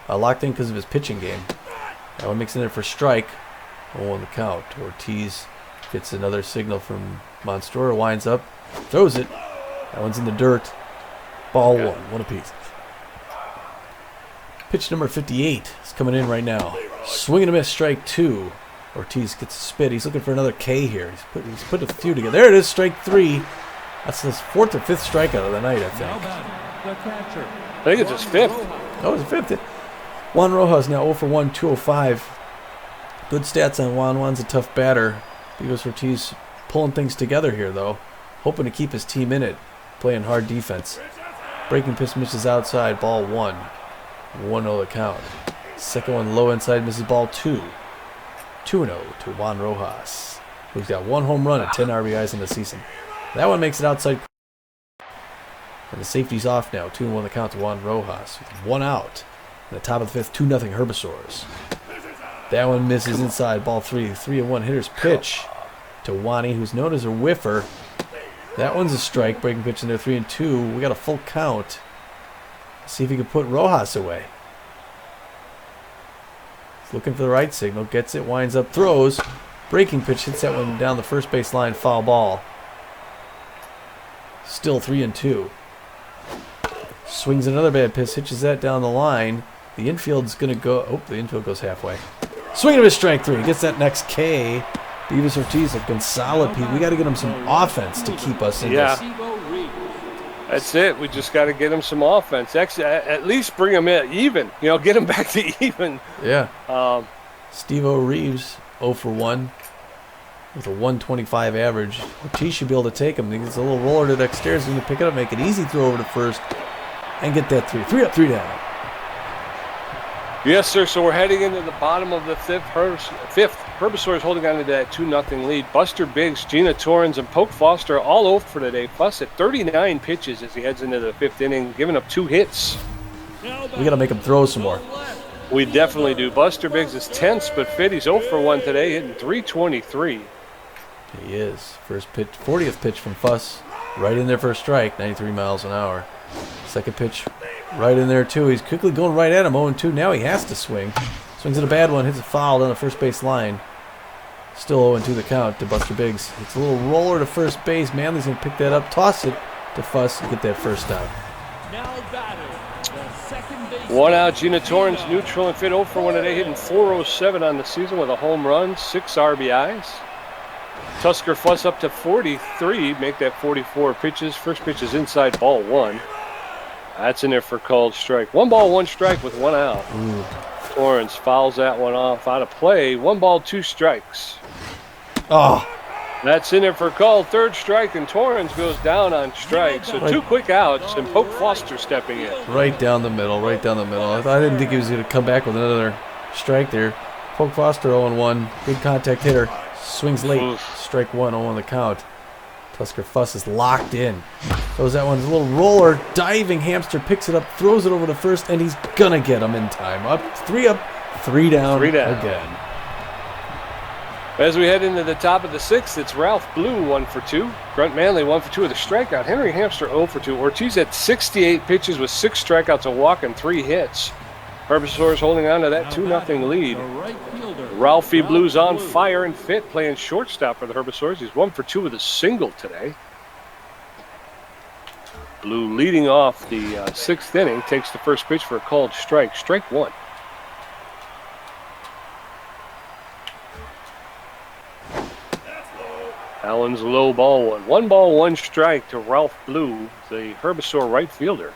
Locked in because of his pitching game. That one makes it in there for strike. 0 on the count. Ortiz gets another signal from Monstour, winds up, throws it. That one's in the dirt. Ball 1 apiece. Pitch number 58 is coming in right now. Swing and a miss, strike 2. Ortiz gets a spit. He's looking for another K here. He's put a few together. There it is, strike 3. That's his 4th or 5th strikeout of the night, I think. I think it's his 5th. Oh, it's his 5th. Juan Rojas now 0 for 1, 205. Good stats on Juan. Juan's a tough batter. Beavis Ortiz pulling things together here, though. Hoping to keep his team in it. Playing hard defense. Breaking pitch misses outside. Ball 1. 1-0 the count. Second one low inside, misses ball 2. 2-0 to Juan Rojas, who's got 1 home run and 10 RBIs in the season. That one makes it outside. And the safety's off now. 2-1 the count to Juan Rojas with 1 out. In the top of the 5th, 2-0 Herbisaurs. That one misses inside. Ball 3. 3-1 hitter's pitch to Wani, who's known as a whiffer. That one's a strike. Breaking pitch in there. 3-2. We got a full count. See if he can put Rojas away. He's looking for the right signal. Gets it. Winds up. Throws. Breaking pitch. Hits that one down the first base line. Foul ball. Still 3-2. Swings another bad pitch. Hitches that down the line. The infield's going to go. Oh, the infield goes halfway. Swing of his strike 3. Gets that next K. Beavis Ortiz have been solid, Pete. We got to get him some offense to keep us in this. That's it. We just got to get him some offense. At least bring him in even. You know, get him back to even. Yeah. Steve-O Reeves 0 for 1 with a 125 average. Ortiz should be able to take him. He gets a little roller to dexterity. He's going to pick it up, make an easy throw over to first, and get that 3. 3 up, 3 down. Yes, sir. So we're heading into the bottom of the 5th. Herbisaurs holding on to that 2-0 lead. Buster Biggs, Gina Torrens, and Poke Foster all 0 for today. Fuss at 39 pitches as he heads into the 5th inning, giving up 2 hits. We got to make him throw some more. We definitely do. Buster Biggs is tense but fit. He's 0 for 1 today, hitting .323. He is. First pitch, 40th pitch from Fuss. Right in there for a strike, 93 miles an hour. Second pitch, right in there too. He's quickly going right at him, 0-2. Now he has to swing. Swings at a bad one, hits a foul down the first base line. Still 0-2 the count to Buster Biggs. It's a little roller to first base. Manley's going to pick that up, toss it to Fuss, and get that first down. 1 out, Gina Torrens, neutral and fit, 0 for 1 today, hitting .407 on the season with a home run, 6 RBIs. Tusker Fuss up to 43, make that 44 pitches. First pitch is inside, ball 1. That's in there for called strike. 1 ball, 1 strike with 1 out. Torrens fouls that one off out of play. 1 ball, 2 strikes. Oh. That's in there for called third strike, and Torrens goes down on strike. So 2 quick outs, and Poke Foster stepping in. Right down the middle, right down the middle. I didn't think he was going to come back with another strike there. Poke Foster 0-1, good contact hitter. Swings late, strike 1, 0 on the count. Tusker Fuss is locked in. Throws that one, a little roller, diving hamster, picks it up, throws it over to first, and he's gonna get him in time. Up, three down again. As we head into the top of the sixth, it's Ralph Blue 1 for 2. Grunt Manley 1 for 2 with a strikeout. Henry Hamster 0 for 2. Ortiz at 68 pitches with 6 strikeouts, a walk, and 3 hits. Herbisaurs holding on to that 2-0 lead. Ralphie Blue's on fire and fit, playing shortstop for the Herbisaurs. He's 1 for 2 with a single today. Blue leading off the sixth inning, takes the first pitch for a called strike. Strike 1. Allen's low, ball 1. 1 ball, 1 strike to Ralph Blue, the Herbisaur right fielder.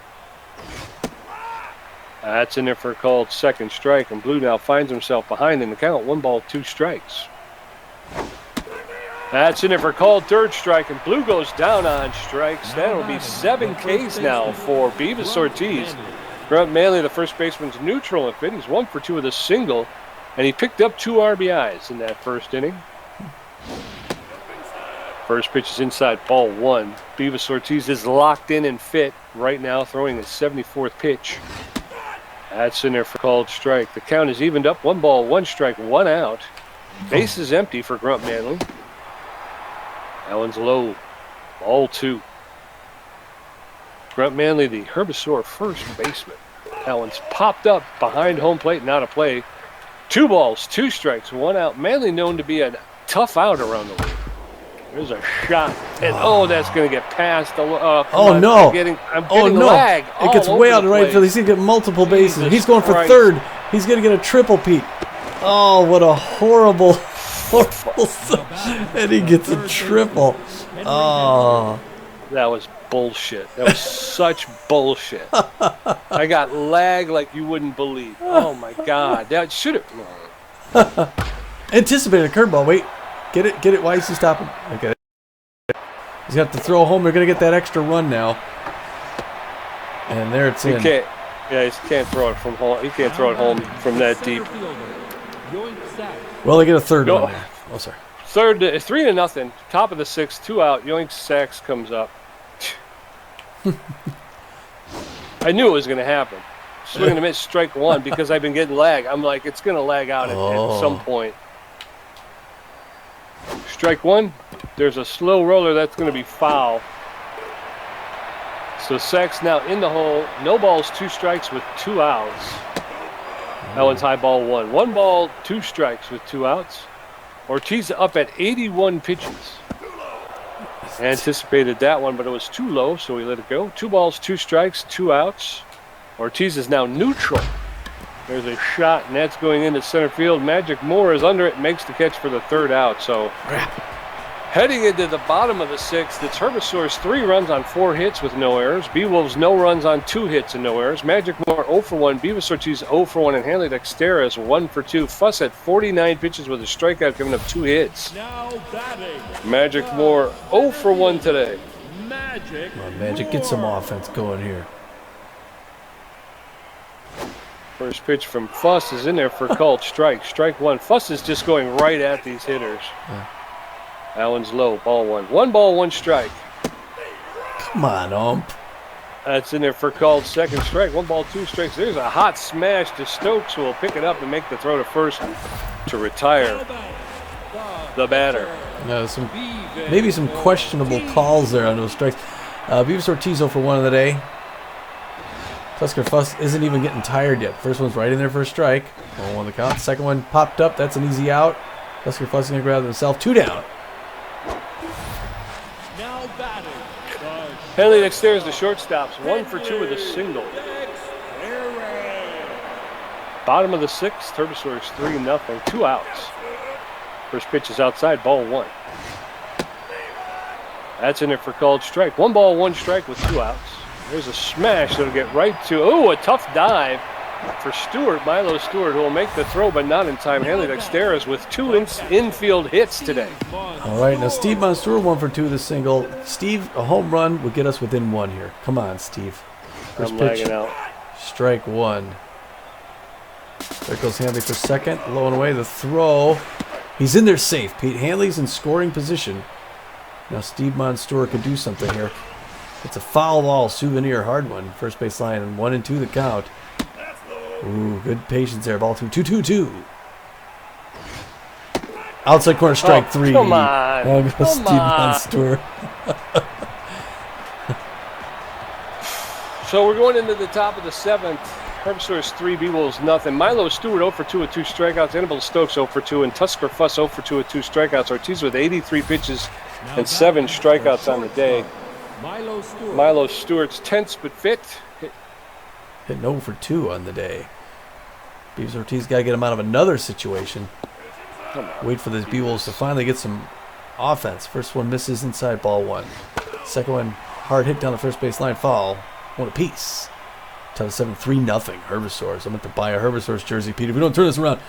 That's in there for a called second strike, and Blue now finds himself behind in the count. 1 ball, 2 strikes. That's in there for a called third strike, and Blue goes down on strikes. That'll be 7 Ks now for Beevis Ortiz. Grunt Manley, the first baseman's neutral and fit. He's 1 for 2 with a single, and he picked up 2 RBIs in that first inning. First pitch is inside, ball 1. Beevis Ortiz is locked in and fit right now, throwing his 74th pitch. That's in there for called strike. The count is evened up. 1 ball, 1 strike, 1 out. Base is empty for Grunt Manley. Allen's low, ball 2. Grunt Manley, the Herbisaur first baseman. Allen's popped up behind home plate, not a play. 2 balls, 2 strikes, 1 out. Manley known to be a tough out around the league. There's a shot, and that's going to get past. No! I'm getting lag. It gets way out of right field. He's going to get multiple bases. Jesus He's going for Christ. third. He's going to get a triple, Pete. Oh, what a horrible. And he gets a triple. Oh. That was bullshit. That was such bullshit. I got lag like you wouldn't believe. Oh, my God. That should have. Anticipated a curveball. Wait. Get it. Why is he stopping? I get it. He's got to throw home. They're going to get that extra run now. And there it's in. He can't throw it from home. He can't throw it home from that deep. Well, they get a third one there. Oh, sorry. Third, 3-0. Top of the sixth, 2 out. Yoink Sachs comes up. I knew it was going to happen. Swing and a miss, strike 1, because I've been getting lag. I'm like, it's going to lag out at some point. Strike 1. There's a slow roller that's going to be foul. So Sachs now in the hole. No balls, 2 strikes with 2 outs. That one's high, ball 1. 1 ball, 2 strikes with 2 outs. Ortiz up at 81 pitches. Anticipated that one, but it was too low, so he let it go. 2 balls, 2 strikes, 2 outs. Ortiz is now neutral. There's a shot, and that's going into center field. Magic Moore is under it, makes the catch for the 3rd out. So heading into the bottom of the 6th, it's Herbisaurs 3 runs on 4 hits with no errors. Beewolves no runs on 2 hits and no errors. Magic Moore 0 for 1. Beavis Ortiz 0 for 1. And Hanley Dexter is 1 for 2. Fuss at 49 pitches with a strikeout, giving up 2 hits. Now batting. Magic Moore 0 for 1 today. Magic, get some offense going here. First pitch from Fuss is in there for called strike. Strike 1. Fuss is just going right at these hitters. Allen's low, ball 1. 1 ball, 1 strike. Come on, ump. That's in there for called second strike. 1 ball, 2 strikes. There's a hot smash to Stokes, who will pick it up and make the throw to first to retire the batter. Maybe some questionable calls there on those strikes. Beavis Ortiz 0 for 1 of the day. Tusker Fuss isn't even getting tired yet. First one's right in there for a strike. 1 the count. Second one popped up. That's an easy out. Tusker Fuss is going to grab himself. 2 down. Now batting. Henley Dexter is the shortstops. 1 for 2 with a single. Bottom of the 6th, Herbisaurs 3-0. 2 outs. First pitch is outside, ball 1. That's in there for called strike. 1 ball, 1 strike with 2 outs. There's a smash that'll get right to, a tough dive for Stewart, Milo Stewart, who will make the throw, but not in time. Hanley Dexter with 2 infield hits today. All right, now Steve Monstour 1 for 2 with a single. Steve, a home run would get us within 1 here. Come on, Steve. First I'm pitch, lagging out. strike 1. There goes Hanley for second. Low and away, the throw. He's in there safe, Pete. Hanley's in scoring position. Now Steve Monstour could do something here. It's a foul ball, souvenir, hard one. First base line, and 1-2 the count. Ooh, good patience there. Ball 2-2. Outside corner, strike 3. Come on. Steve Monstour. So we're going into the top of the 7th. Herbisaurs 3, Beewolves nothing. Milo Stewart 0 for 2 with 2 strikeouts. Annabelle Stokes 0 for 2, and Tusker Fuss 0 for 2 with 2 strikeouts. Ortiz with 83 pitches and 7 strikeouts on the day. Milo Stewart's tense but fit. Hitting 0 for 2 on the day. Beavis Ortiz got to get him out of another situation. Wait for this Beewolves to finally get some offense. First one misses inside, ball 1. Second one, hard hit down the first base line, foul. 1 apiece. Top of 7, 3-0 Herbisaurs. I'm going to buy a Herbisaurs jersey, Pete. If we don't turn this around,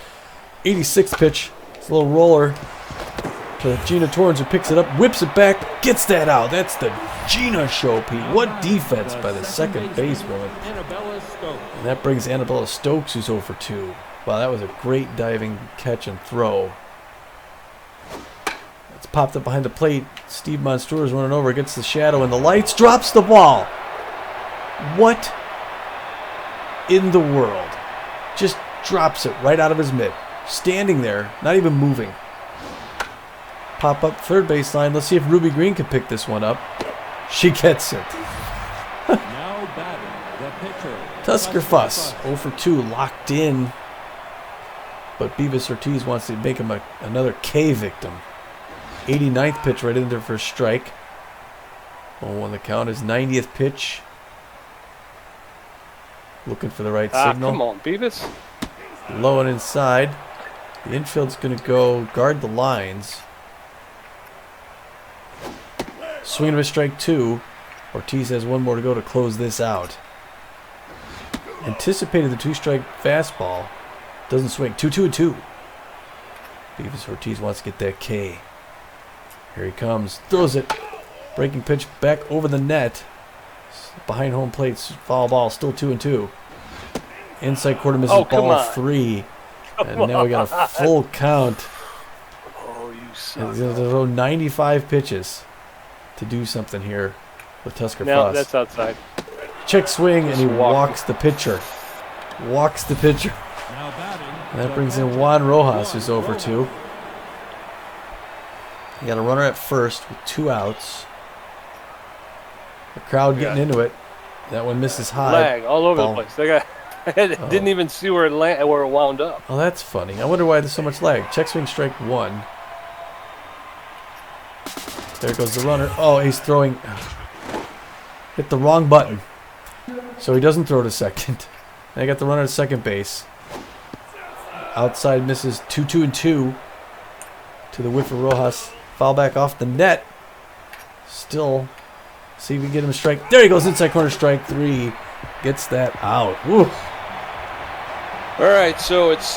86th pitch. It's a little roller to Gina Torrens, who picks it up, whips it back, gets that out. That's the Gina show, Pete. What defense by the second basewoman. And that brings Annabella Stokes, who's 0 for 2. Wow, that was a great diving catch and throw. It's popped up behind the plate. Steve Monstour is running over, gets the shadow and the lights, drops the ball. What in the world? Just drops it right out of his mitt. Standing there, not even moving. Pop up third baseline. Let's see if Ruby Green can pick this one up. She gets it. Now batting the pitcher. Tusker Fuss, 0 for 2, locked in. But Beavis Ortiz wants to make him another K victim. 89th pitch right in there for a strike. 0-1 the count. His 90th pitch. Looking for the right signal. Come on, Beavis. Low and inside. The infield's going to go guard the lines. Swing of a strike 2. Ortiz has 1 more to go to close this out. Anticipated the 2-strike fastball. Doesn't swing. 2-2. Beavis Ortiz wants to get that K. Here he comes. Throws it. Breaking pitch back over the net. Behind home plate. Foul ball. Still 2-2. Inside quarter misses ball 3. And now we got a full count. Oh, you And suck. they'll throw 95 pitches to do something here with Tusker No, Fuss. that's outside. Check swing, and he Just walking. walks the pitcher. Walks the pitcher. Now batting. And that brings in Juan Rojas, who's over 2. You got a runner at first with 2 outs. The crowd getting into it. That one misses high. Lag all over Ball. the place. They got didn't even see where it wound up. Oh, that's funny. I wonder why there's so much lag. Check swing, strike 1. There goes the runner. Oh, he's throwing. Hit the wrong button. So he doesn't throw to second. And I got the runner at second base. Outside misses 2-2 to the whiff of Rojas. Foul back off the net. Still. See if we can get him a strike. There he goes. Inside corner, strike 3. Gets that out. Woo. All right, so it's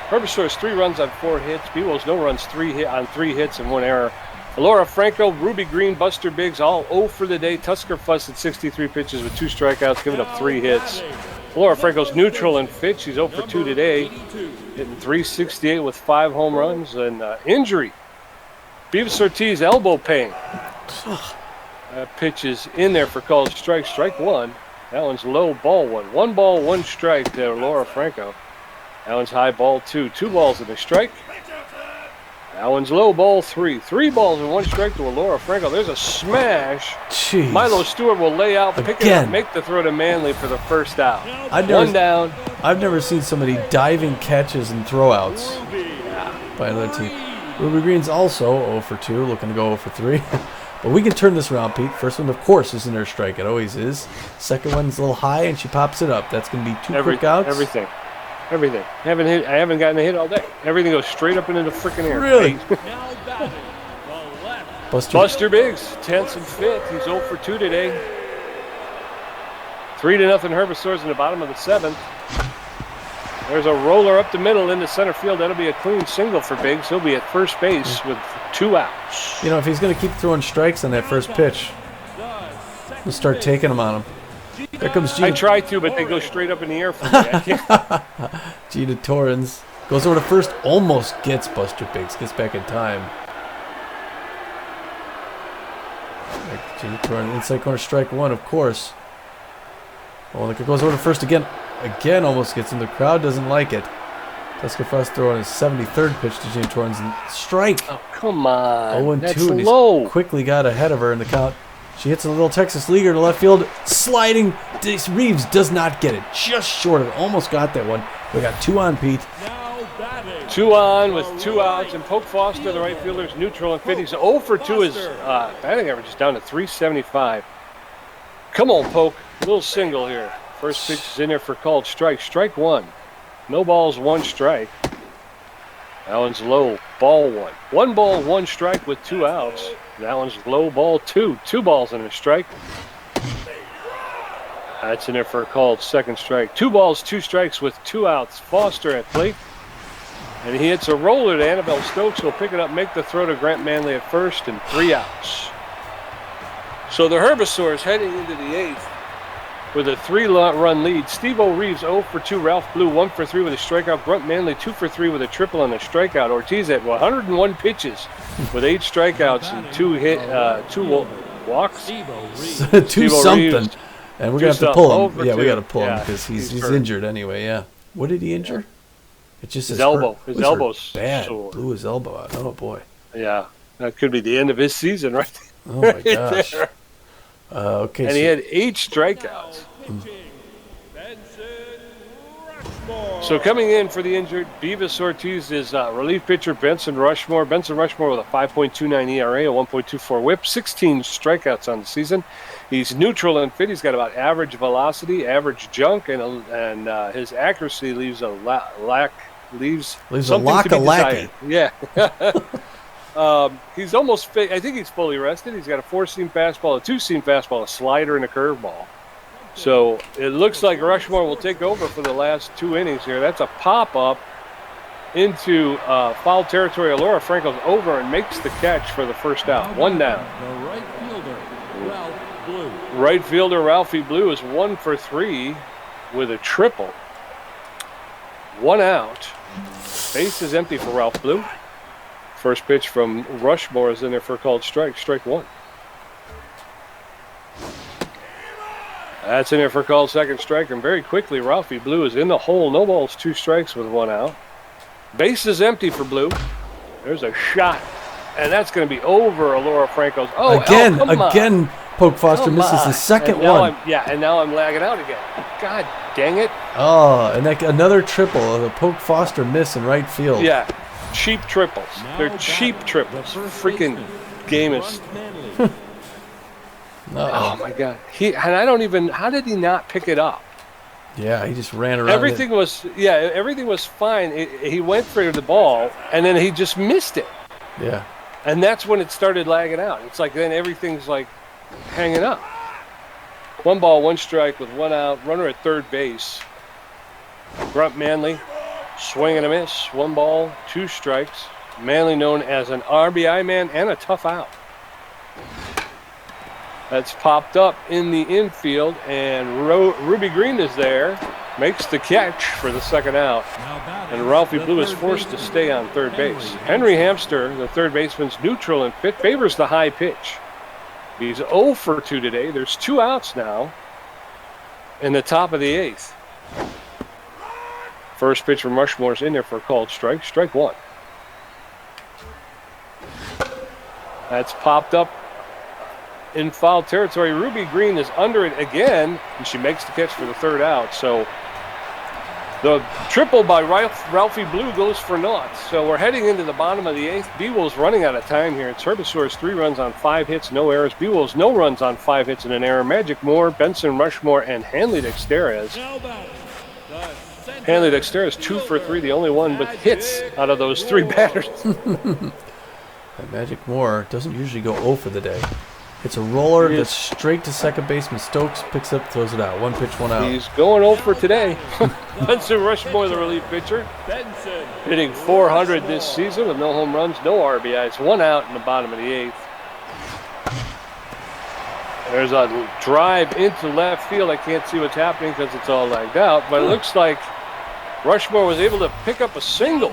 Herbisaurs 3 runs on 4 hits. Beewolves no runs, 3 hits and 1 error. Laura Franco, Ruby Green, Buster Biggs, all 0 for the day. Tusker Fuss at 63 pitches with 2 strikeouts, giving up 3 hits. Laura Franco's neutral and fit. She's 0 for 2 today, hitting .368 with 5 home runs and injury. Beavis Ortiz elbow pain. Pitch is in there for called strike. Strike 1. That one's low, ball 1. 1 ball, 1 strike to Laura Franco. That one's high, ball 2. 2 balls and a strike. That one's low, ball 3. 3 balls and 1 strike to Laura Franco. There's a smash. Jeez. Milo Stewart will lay out, pick it Again. up, make the throw to Manley for the first out. I've One down. I've never seen so many diving catches and throwouts by another team. Ruby Green's also 0 for 2, looking to go 0 for 3. But we can turn this around, Pete. First one, of course, is in her strike. It always is. Second one's a little high, and she pops it up. That's going to be 2 quick outs. Everything. I haven't gotten a hit all day. Everything goes straight up into the freaking air. Really? Now batting the left. Buster. Biggs, tense and fit. He's 0 for 2 today. 3-0 Herbisaurs in the bottom of the 7th. There's a roller up the middle into center field. That'll be a clean single for Biggs. He'll be at first base with 2 outs. You know, if he's going to keep throwing strikes on that first pitch, we'll start taking them on him. There comes I Gina. try to, but they go straight up in the air for me. I can't. Gina Torrens goes over to first, almost gets Buster Biggs, gets back in time. Inside corner, strike one, of course. Oh, look, it goes over to first again. Again, almost gets him. The crowd doesn't like it. Tusker Frost throwing his 73rd pitch to Gene Torrens. Strike. Oh, come on. 0-2. That's And he's low. quickly got ahead of her in the count. She hits a little Texas leaguer to left field. Sliding. Reeves does not get it. Just short of it. Almost got that one. We got 2 on, Pete. Now batting. 2 on with 2 outs, and Poke Foster, the right fielder, is neutral and fit. He's 0 for 2. His batting average is down to 375. Come on, Poke. A little single here. First pitch is in there for called strike. Strike 1. No balls, 1 strike. That one's low. Ball 1. 1 ball, 1 strike with 2 outs. That one's low. Ball 2. 2 balls and a strike. That's in there for a called second strike. 2 balls, 2 strikes with 2 outs. Foster at plate. And he hits a roller to Annabelle Stokes. He'll pick it up, make the throw to Grant Manley at first, and 3 outs. So the Herbisaurs heading into the 8th with a 3-run lead. Steve-O Reeves 0 for 2. Ralph Blue 1 for 3 with a strikeout. Grant Manley 2 for 3 with a triple and a strikeout. Ortiz at 101 pitches with 8 strikeouts and 2 walks. 2 something. Reeves, And we're going to have to pull him. 0 for Yeah, we 2. got to pull him Yeah, because he's hurt. injured anyway, yeah. What did he injure? It just His says elbow. hurt. His Was hurt elbow's bad. sore. Blew his elbow out. Oh, boy. Yeah, that could be the end of his season right there. Oh, my Right gosh. there. Okay, And so he had 8 strikeouts. So coming in for the injured, Beevis Ortiz is relief pitcher Benson Rushmore. Benson Rushmore with a 5.29 ERA, a 1.24 WHIP, 16 strikeouts on the season. He's neutral and fit. He's got about average velocity, average junk, and his accuracy leaves a leaves a something lock to be of lacking. desired. Yeah. He's almost fit. I think he's fully rested. He's got a 4-seam fastball, a 2-seam fastball, a slider, and a curveball. So it looks like Rushmore will take over for the last 2 innings here. That's a pop-up into foul territory. Laura Franco's over and makes the catch for the first out. 1 down. The right fielder, Ralph Blue. Right fielder Ralphie Blue is 1 for 3 with a triple. 1 out. Base is empty for Ralph Blue. First pitch from Rushmore is in there for a called strike. Strike 1. That's in there for a called second strike, and very quickly Ralphie Blue is in the hole. No balls, 2 strikes with 1 out. Base is empty for Blue. There's a shot, and that's going to be over Laura Franco's. Oh, again, come on. again, Poke Foster Come misses on. the second And now one. and now I'm lagging out again. God dang it. Oh, and another triple. The Poke Foster miss in right field. Yeah, cheap triples. Now They're batting, cheap the triples. first Freaking baseman, game is. Grant Manley. Oh my God. How did he not pick it up? Yeah, he just ran around. Everything was fine. He went for the ball, and then he just missed it. Yeah. And that's when it started lagging out. It's like then everything's like hanging up. 1 ball, 1 strike with 1 out. Runner at third base. Grunt Manley, swing and a miss. 1 ball, 2 strikes. Manley known as an RBI man and a tough out. That's popped up in the infield, and Ruby Green is there. Makes the catch for the second out. Now batting, And Ralphie the Blue is third forced to baseman, stay on third base. Henry Hamster, the third baseman's neutral and fit, favors the high pitch. He's 0 for 2 today. There's 2 outs now in the top of the 8th. First pitch from Rushmore's in there for a called strike. Strike 1. That's popped up in foul territory. Ruby Green is under it again, and she makes the catch for the third out. So the triple by Ralphie Blue goes for naught. So we're heading into the bottom of the 8th. Beewolves running out of time here. It's Herbisaurs 3 runs on 5 hits, no errors. Beewolves no runs on 5 hits and an error. Magic Moore, Benson Rushmore, and Hanley Dexterez. Now batting, the center Hanley Dexterez 2 for 3, the only one with hits out of those 3 batters. And Magic Moore doesn't usually go 0 for the day. It's a roller He that's is. straight to second baseman. Stokes picks up, throws it out. 1 pitch, 1 out. He's going 0 for today. Benson Rushmore, the relief pitcher, Benson. hitting 400 this season with no home runs, no RBIs, 1 out in the bottom of the 8th. There's a drive into left field. I can't see what's happening because it's all lagged out, but it looks like Rushmore was able to pick up a single.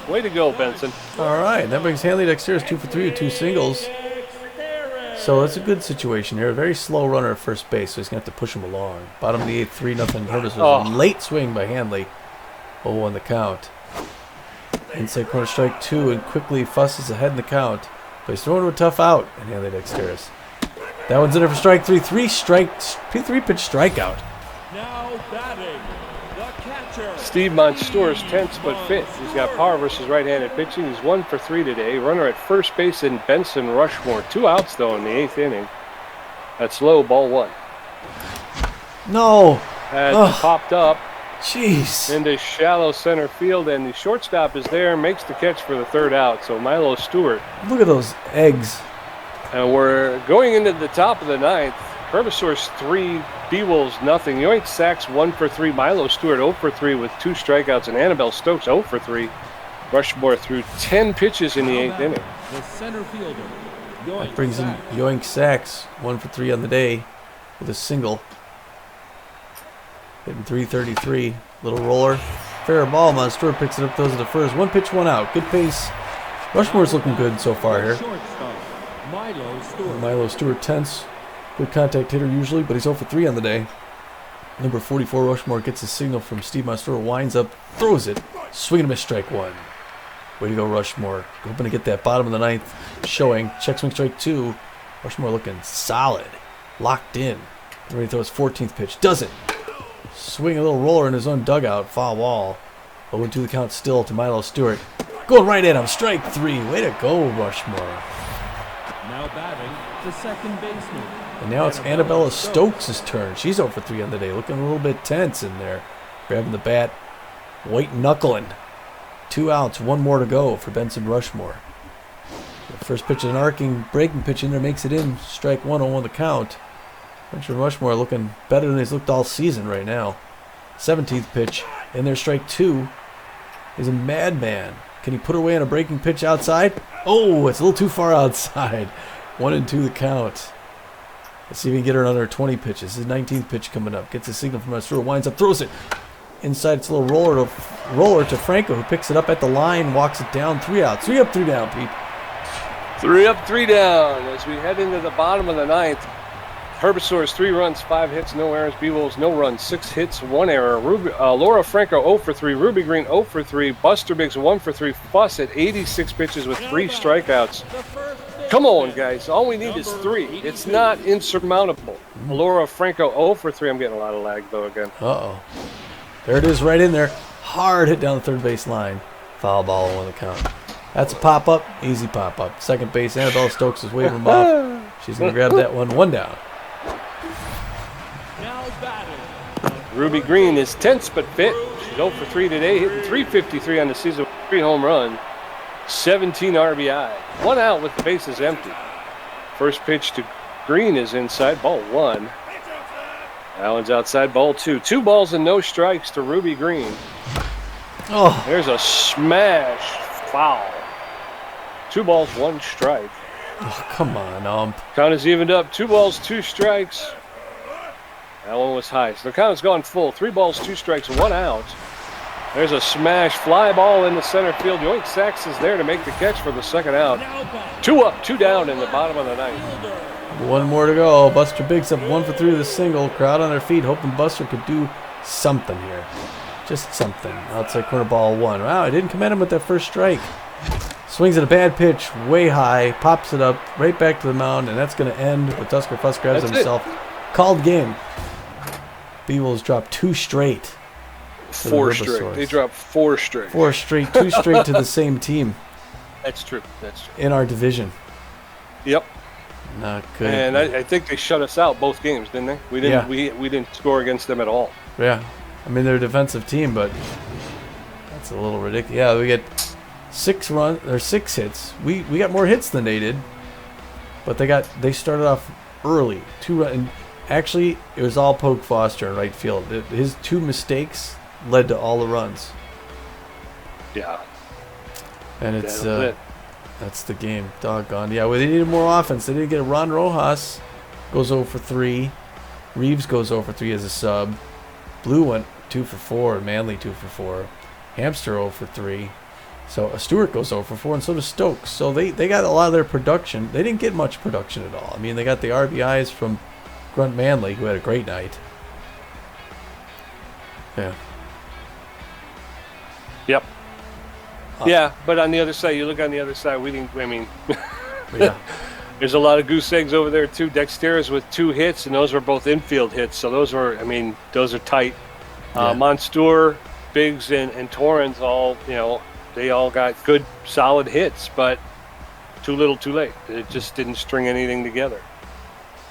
Way to go, Benson. All right, that brings Hanley Dexterez 2 for 3 with 2 singles. So it's a good situation here. A very slow runner at first base, so he's going to have to push him along. Bottom of the 8th, 3-0 Herbisaurs. Oh. Late swing by Hanley. 0-1 the count. Inside corner strike 2, and quickly fusses ahead in the count. But he's throwing to a tough out, and Hanley dexterous. That one's in there for strike 3. 3-pitch strikeout. Now batting, the catcher. Steve Monstour's tense but fit. He's got power versus right-handed pitching. He's 1 for 3 today. Runner at first base in Benson Rushmore. 2 outs, though, in the 8th inning. That's low, ball 1. No. Has popped up Jeez. into shallow center field, and the shortstop is there, makes the catch for the 3rd out. So Milo Stewart. Look at those eggs. And we're going into the top of the 9th. Herbisaurs 3, Beewolves nothing. Yoink Sacks 1 for 3. Milo Stewart 0 for 3 with 2 strikeouts, and Annabelle Stokes 0 for 3. Rushmore threw 10 pitches in the 8th inning. The center fielder. That brings in Yoink Sacks, 1 for 3 on the day with a single. Hitting 333. Little roller. Fair ball. Monstour picks it up, throws it to first. 1 pitch, 1 out. Good pace. Rushmore's looking good so far here. Shortstop, Milo Stewart. Milo Stewart tense. Good contact hitter usually, but he's 0 for 3 on the day. Number 44, Rushmore gets a signal from Steve Monstour, winds up, throws it, swing and a miss, strike 1. Way to go, Rushmore. Hoping to get that bottom of the 9th showing. Check swing, strike 2. Rushmore looking solid, locked in. Ready to throw his 14th pitch. Does it. Swing a little roller in his own dugout, foul ball. 0-2 the count still to Milo Stewart. Going right at him, strike 3. Way to go, Rushmore. Now batting, the second baseman. And now it's Annabella Stokes' turn. She's 0 for 3 on the day. Looking a little bit tense in there. Grabbing the bat. White knuckling. 2 outs. 1 more to go for Benson Rushmore. The first pitch is an arcing, breaking pitch in there. Makes it in. Strike 1 on the count. Benson Rushmore looking better than he's looked all season right now. 17th pitch. In there, strike 2. He's a madman. Can he put away on a breaking pitch outside? Oh, it's a little too far outside. 1-2 the count. Let's see if we can get her another 20 pitches. His 19th pitch coming up. Gets a signal from Monstour. Winds up. Throws it. Inside. It's a little roller to Franco, who picks it up at the line. Walks it down. 3 outs. 3 up, 3 down, Pete. 3 up, 3 down as we head into the bottom of the 9th. Herbisaurs 3 runs, 5 hits, no errors. Beewolves no runs, 6 hits, 1 error. Laura Franco 0 for 3. Ruby Green 0 for 3. Buster Biggs 1 for 3. Fussett 86 pitches with 3 strikeouts. Come on, guys. All we need is 3. It's not insurmountable. Laura Franco 0 for 3. I'm getting a lot of lag, though, again. Uh-oh. There it is right in there. Hard hit down the third base line. Foul ball on the count. That's a pop-up. Easy pop-up. Second base, Annabelle Stokes is waving him off. She's going to grab that one. 1 down. Now batting. Ruby Green is tense but fit. She's 0 for 3 today, hitting 353 on the season with 3 home runs. 17 RBI. 1 out with the bases empty. First pitch to Green is inside, ball 1. That one's outside, ball 2. 2 balls and no strikes to Ruby Green. Oh, There's a smash foul. 2 balls, 1 strike. come on, Count is evened up. 2 balls, 2 strikes. That one was high. So the count has gone full. 3 balls, 2 strikes, 1 out. There's a smash fly ball in the center field. Yoink Sacks is there to make the catch for the 2nd out. 2 up, 2 down in the bottom of the 9th. 1 more to go. Buster Biggs up 1 for 3 with a single. Crowd on their feet, hoping Buster could do something here. Just something. Outside corner, ball 1. Wow, I didn't come at him with that first strike. Swings at a bad pitch, way high, pops it up, right back to the mound, and that's going to end with Tusker Fuss grabs That's himself. Called game. Beewolves dropped 2 straight. 4 straight. They dropped 4 straight. 4 straight, 2 straight to the same team That's true. That's true. in our division. Yep. Not good. And I think they shut us out both games, didn't they? We didn't. Yeah. We didn't score against them at all. Yeah. I mean, they're a defensive team, but that's a little ridiculous. Yeah, we get 6 runs or 6 hits. We got more hits than they did, but they started off early. 2 run. And actually, it was all Poke Foster in right field. His 2 mistakes led to all the runs. Yeah. And it's That was it. that's the game. Doggone. Yeah, well, they needed more offense. They didn't get Ron Rojas. Goes 0 for 3. Reeves goes 0 for 3 as a sub. Blue went 2 for 4. Manley 2 for 4. Hamster 0 for 3. So Stewart goes 0 for 4, and so does Stokes. So they got a lot of their production. They didn't get much production at all. I mean, they got the RBIs from Grunt Manley, who had a great night. Yeah. Yep. Yeah, but on the other side, you look on the other side, we didn't, I mean, Yeah. there's a lot of goose eggs over there too. Dexter's with 2 hits, and those were both infield hits. So those are tight. Yeah. Monstour, Biggs, and Torrens all, they all got good, solid hits, but too little, too late. It just didn't string anything together.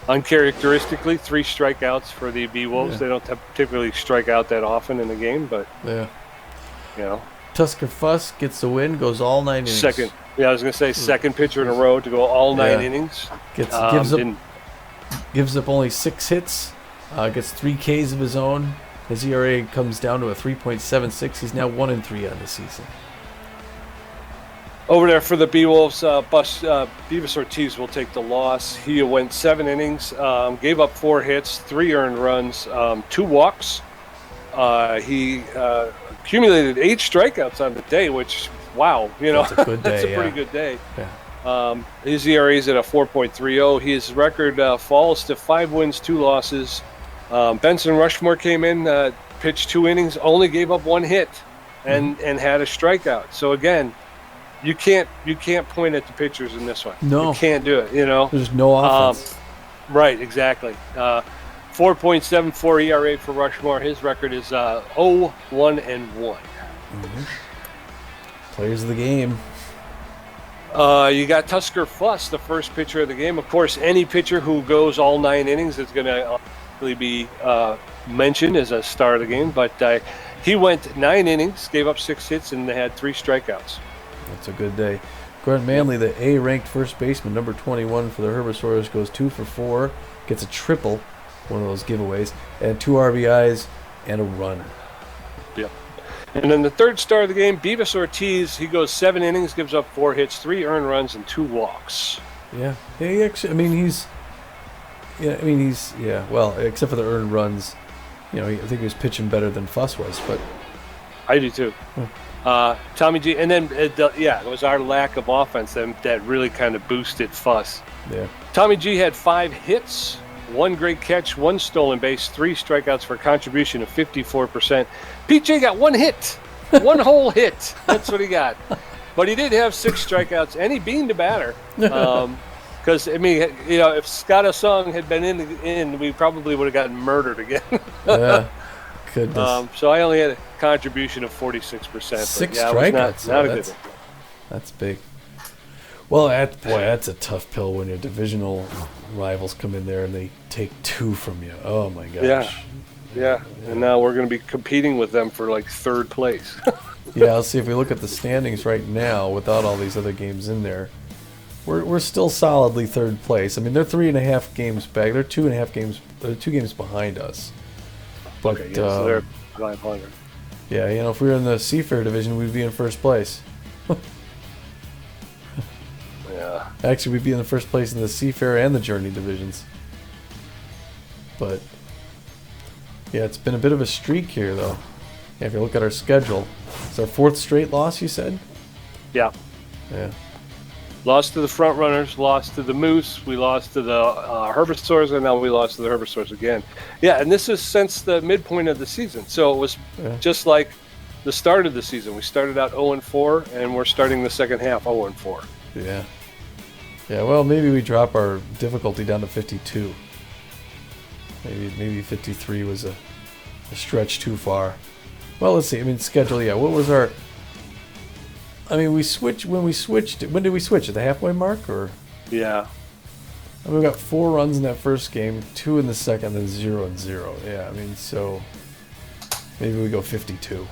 Uncharacteristically, 3 strikeouts for the Beewolves. Yeah. They don't typically strike out that often in the game, but Tusker Fuss gets the win, goes all 9 innings. Second pitcher in a row to go all 9 innings. Gives up only 6 hits, gets 3 Ks of his own. His ERA comes down to a 3.76. He's now 1-3 on the season. Over there for the Beewolves, Beevis Ortiz will take the loss. He went 7 innings, gave up 4 hits, 3 earned runs, 2 walks. He accumulated 8 strikeouts on the day, which, wow, That's a good day. that's a pretty good day. Yeah. His ERA is at a 4.30. His record falls to 5 wins, 2 losses. Benson Rushmore came in, pitched 2 innings, only gave up 1 hit, and had a strikeout. So again, you can't point at the pitchers in this one. No, you can't do it. There's no offense. Right, exactly. 4.74 ERA for Rushmore. His record is 0-1-1. Mm-hmm. Players of the game. You got Tusker Fuss, the first pitcher of the game. Of course, any pitcher who goes all 9 innings is going to be mentioned as a star of the game. But he went 9 innings, gave up 6 hits, and had 3 strikeouts. That's a good day. Grunt Manley, the A-ranked first baseman, number 21 for the Herbisaurs, goes 2 for 4, gets a triple, one of those giveaways, and 2 RBIs and a run. Yep. And then the third star of the game, Beevis Ortiz, he goes 7 innings, gives up 4 hits, 3 earned runs, and 2 walks. Yeah. He actually, well, except for the earned runs, I think he was pitching better than Fuss was, but I do too. Tommy G, and then it was our lack of offense that really kind of boosted Fuss. Yeah. Tommy G had 5 hits, 1 great catch, 1 stolen base, 3 strikeouts for a contribution of 54%. PJ got 1 hit, 1 whole hit. That's what he got. But he did have 6 strikeouts, and he beaned a batter. Because if Scott Osung had been in, we probably would have gotten murdered again. Yeah. Goodness. So I only had a contribution of 46%. 6 strikeouts. Not a good one. That's big. Well, that's a tough pill when your divisional rivals come in there and they take 2 from you. Oh my gosh. Yeah. And now we're going to be competing with them for like 3rd place. Yeah, let's see if we look at the standings right now without all these other games in there. We're still solidly 3rd place. I mean, they're 3.5 games back. They're 2.5 games. They're 2 games behind us. But okay, so they're 500. Yeah, if we were in the Seafair division, we'd be in 1st place. Yeah. Actually, we'd be in the 1st place in the Seafair and the Journey divisions. But yeah, it's been a bit of a streak here, though. Yeah, if you look at our schedule, it's our 4th straight loss. You said? Yeah. Yeah. Lost to the front runners, lost to the Moose, we lost to the Herbisaurs, and now we lost to the Herbisaurs again. Yeah, and this is since the midpoint of the season. So it was just like the start of the season. We started out 0-4, and we're starting the second half 0-4. Yeah. Yeah, well, maybe we drop our difficulty down to 52. Maybe 53 was a stretch too far. Well, let's see. I mean, schedule, yeah. What was our... I mean, when did we switch? At the halfway mark, or? Yeah. I mean, we got 4 runs in that first game, 2 in the second, then 0 and 0. Yeah, I mean, so maybe we go 52.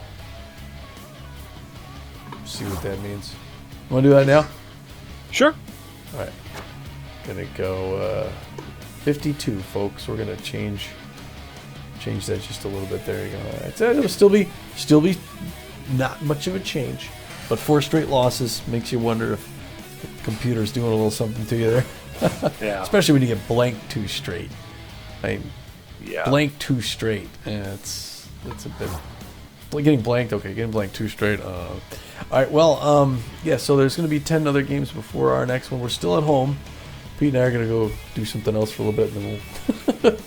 See what that means. Want to do that now? Sure. All right. Gonna go 52, folks. We're gonna change that just a little bit. There you go. All right. So it'll still be not much of a change. But 4 straight losses makes you wonder if the computer's doing a little something to you there. Yeah. Especially when you get blanked 2 straight. Yeah. Blank 2 straight. Yeah, it's a bit... Getting blanked 2 straight. All right, well, yeah, so there's going to be 10 other games before our next one. We're still at home. Pete and I are going to go do something else for a little bit, and then we'll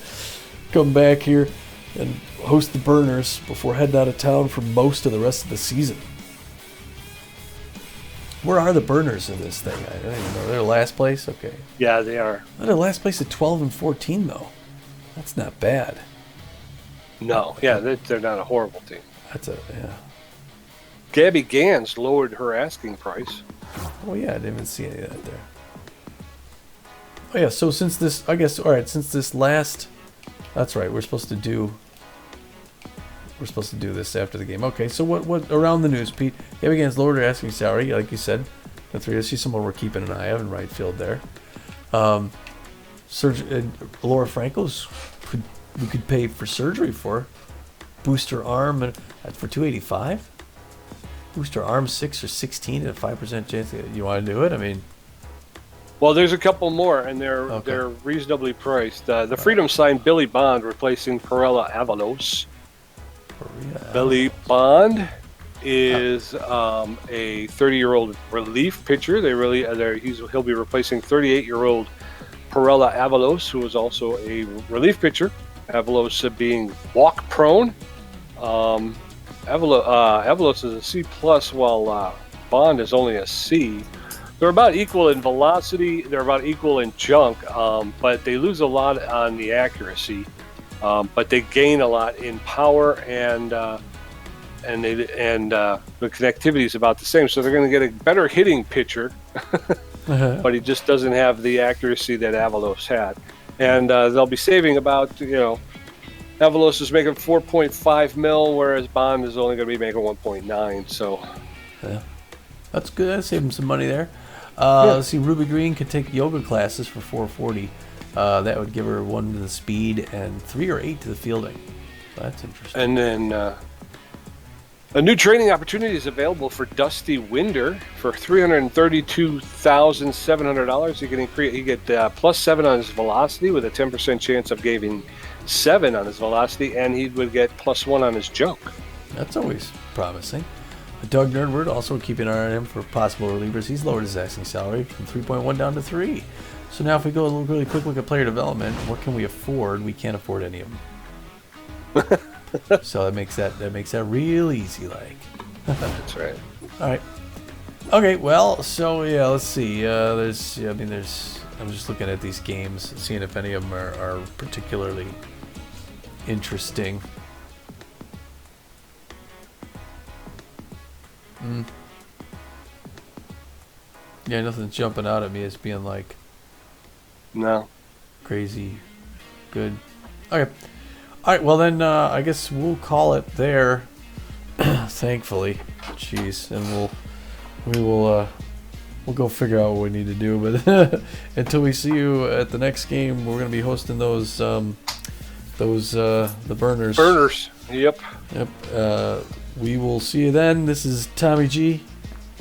come back here and host the Burners before heading out of town for most of the rest of the season. Where are the Burners in this thing? I don't even know. They're last place? Okay. Yeah, they are. They're last place at 12 and 14, though. That's not bad. No, yeah, they're not a horrible team. Yeah. Gabby Gans lowered her asking price. Oh, yeah, I didn't even see any of that there. Oh, yeah, so since this last... That's right, we're supposed to do this after the game. Okay, so what around the news, Pete? Gabby Gans lowered her asking salary, like you said. The three of us, she's someone we're keeping an eye on in right field there. Laura Franco's we could pay for surgery for. Boost her arm for $285. Boost her arm 6 or 16 and a 5% chance. You want to do it? I mean, well, there's a couple more, and they're reasonably priced. The Freedom signed Billy Bond, replacing Perella Avalos. Billy Bond is a 30-year-old relief pitcher. He'll be replacing 38-year-old Perella Avalos, who is also a relief pitcher. Avalos being walk prone. Avalos is a C+, while Bond is only a C. They're about equal in velocity. They're about equal in junk, but they lose a lot on the accuracy. But they gain a lot in power, and the connectivity is about the same. So they're going to get a better hitting pitcher, but he just doesn't have the accuracy that Avalos had. And they'll be saving about, Avalos is making $4.5 million, whereas Bond is only going to be making 1.9. So, yeah, that's good. That saved him some money there. Let's see, Ruby Green could take yoga classes for $440. That would give her 1 to the speed and 3 or 8 to the fielding. So that's interesting. And then a new training opportunity is available for Dusty Winder for $332,700. You get +7 on his velocity with a 10% chance of gaining 7 on his velocity, and he would get +1 on his junk. That's always promising. Doug Nerdward also keeping an eye on him for possible relievers. He's lowered his asking salary from 3.1 down to 3. So now if we go a really quick look at player development, what can we afford? We can't afford any of them. So that makes that real easy, like. That's right. All right. Okay, well, so yeah, let's see. I'm just looking at these games, seeing if any of them are particularly interesting. Yeah, nothing's jumping out at me as being like no crazy good. Okay. All right, well then I guess we'll call it there. Thankfully. Jeez, and we'll go figure out what we need to do, but until we see you at the next game, we're going to be hosting the Burners. Yep. We will see you then. This is Tommy G.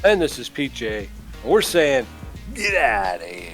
And this is PJ. We're saying, get out of here.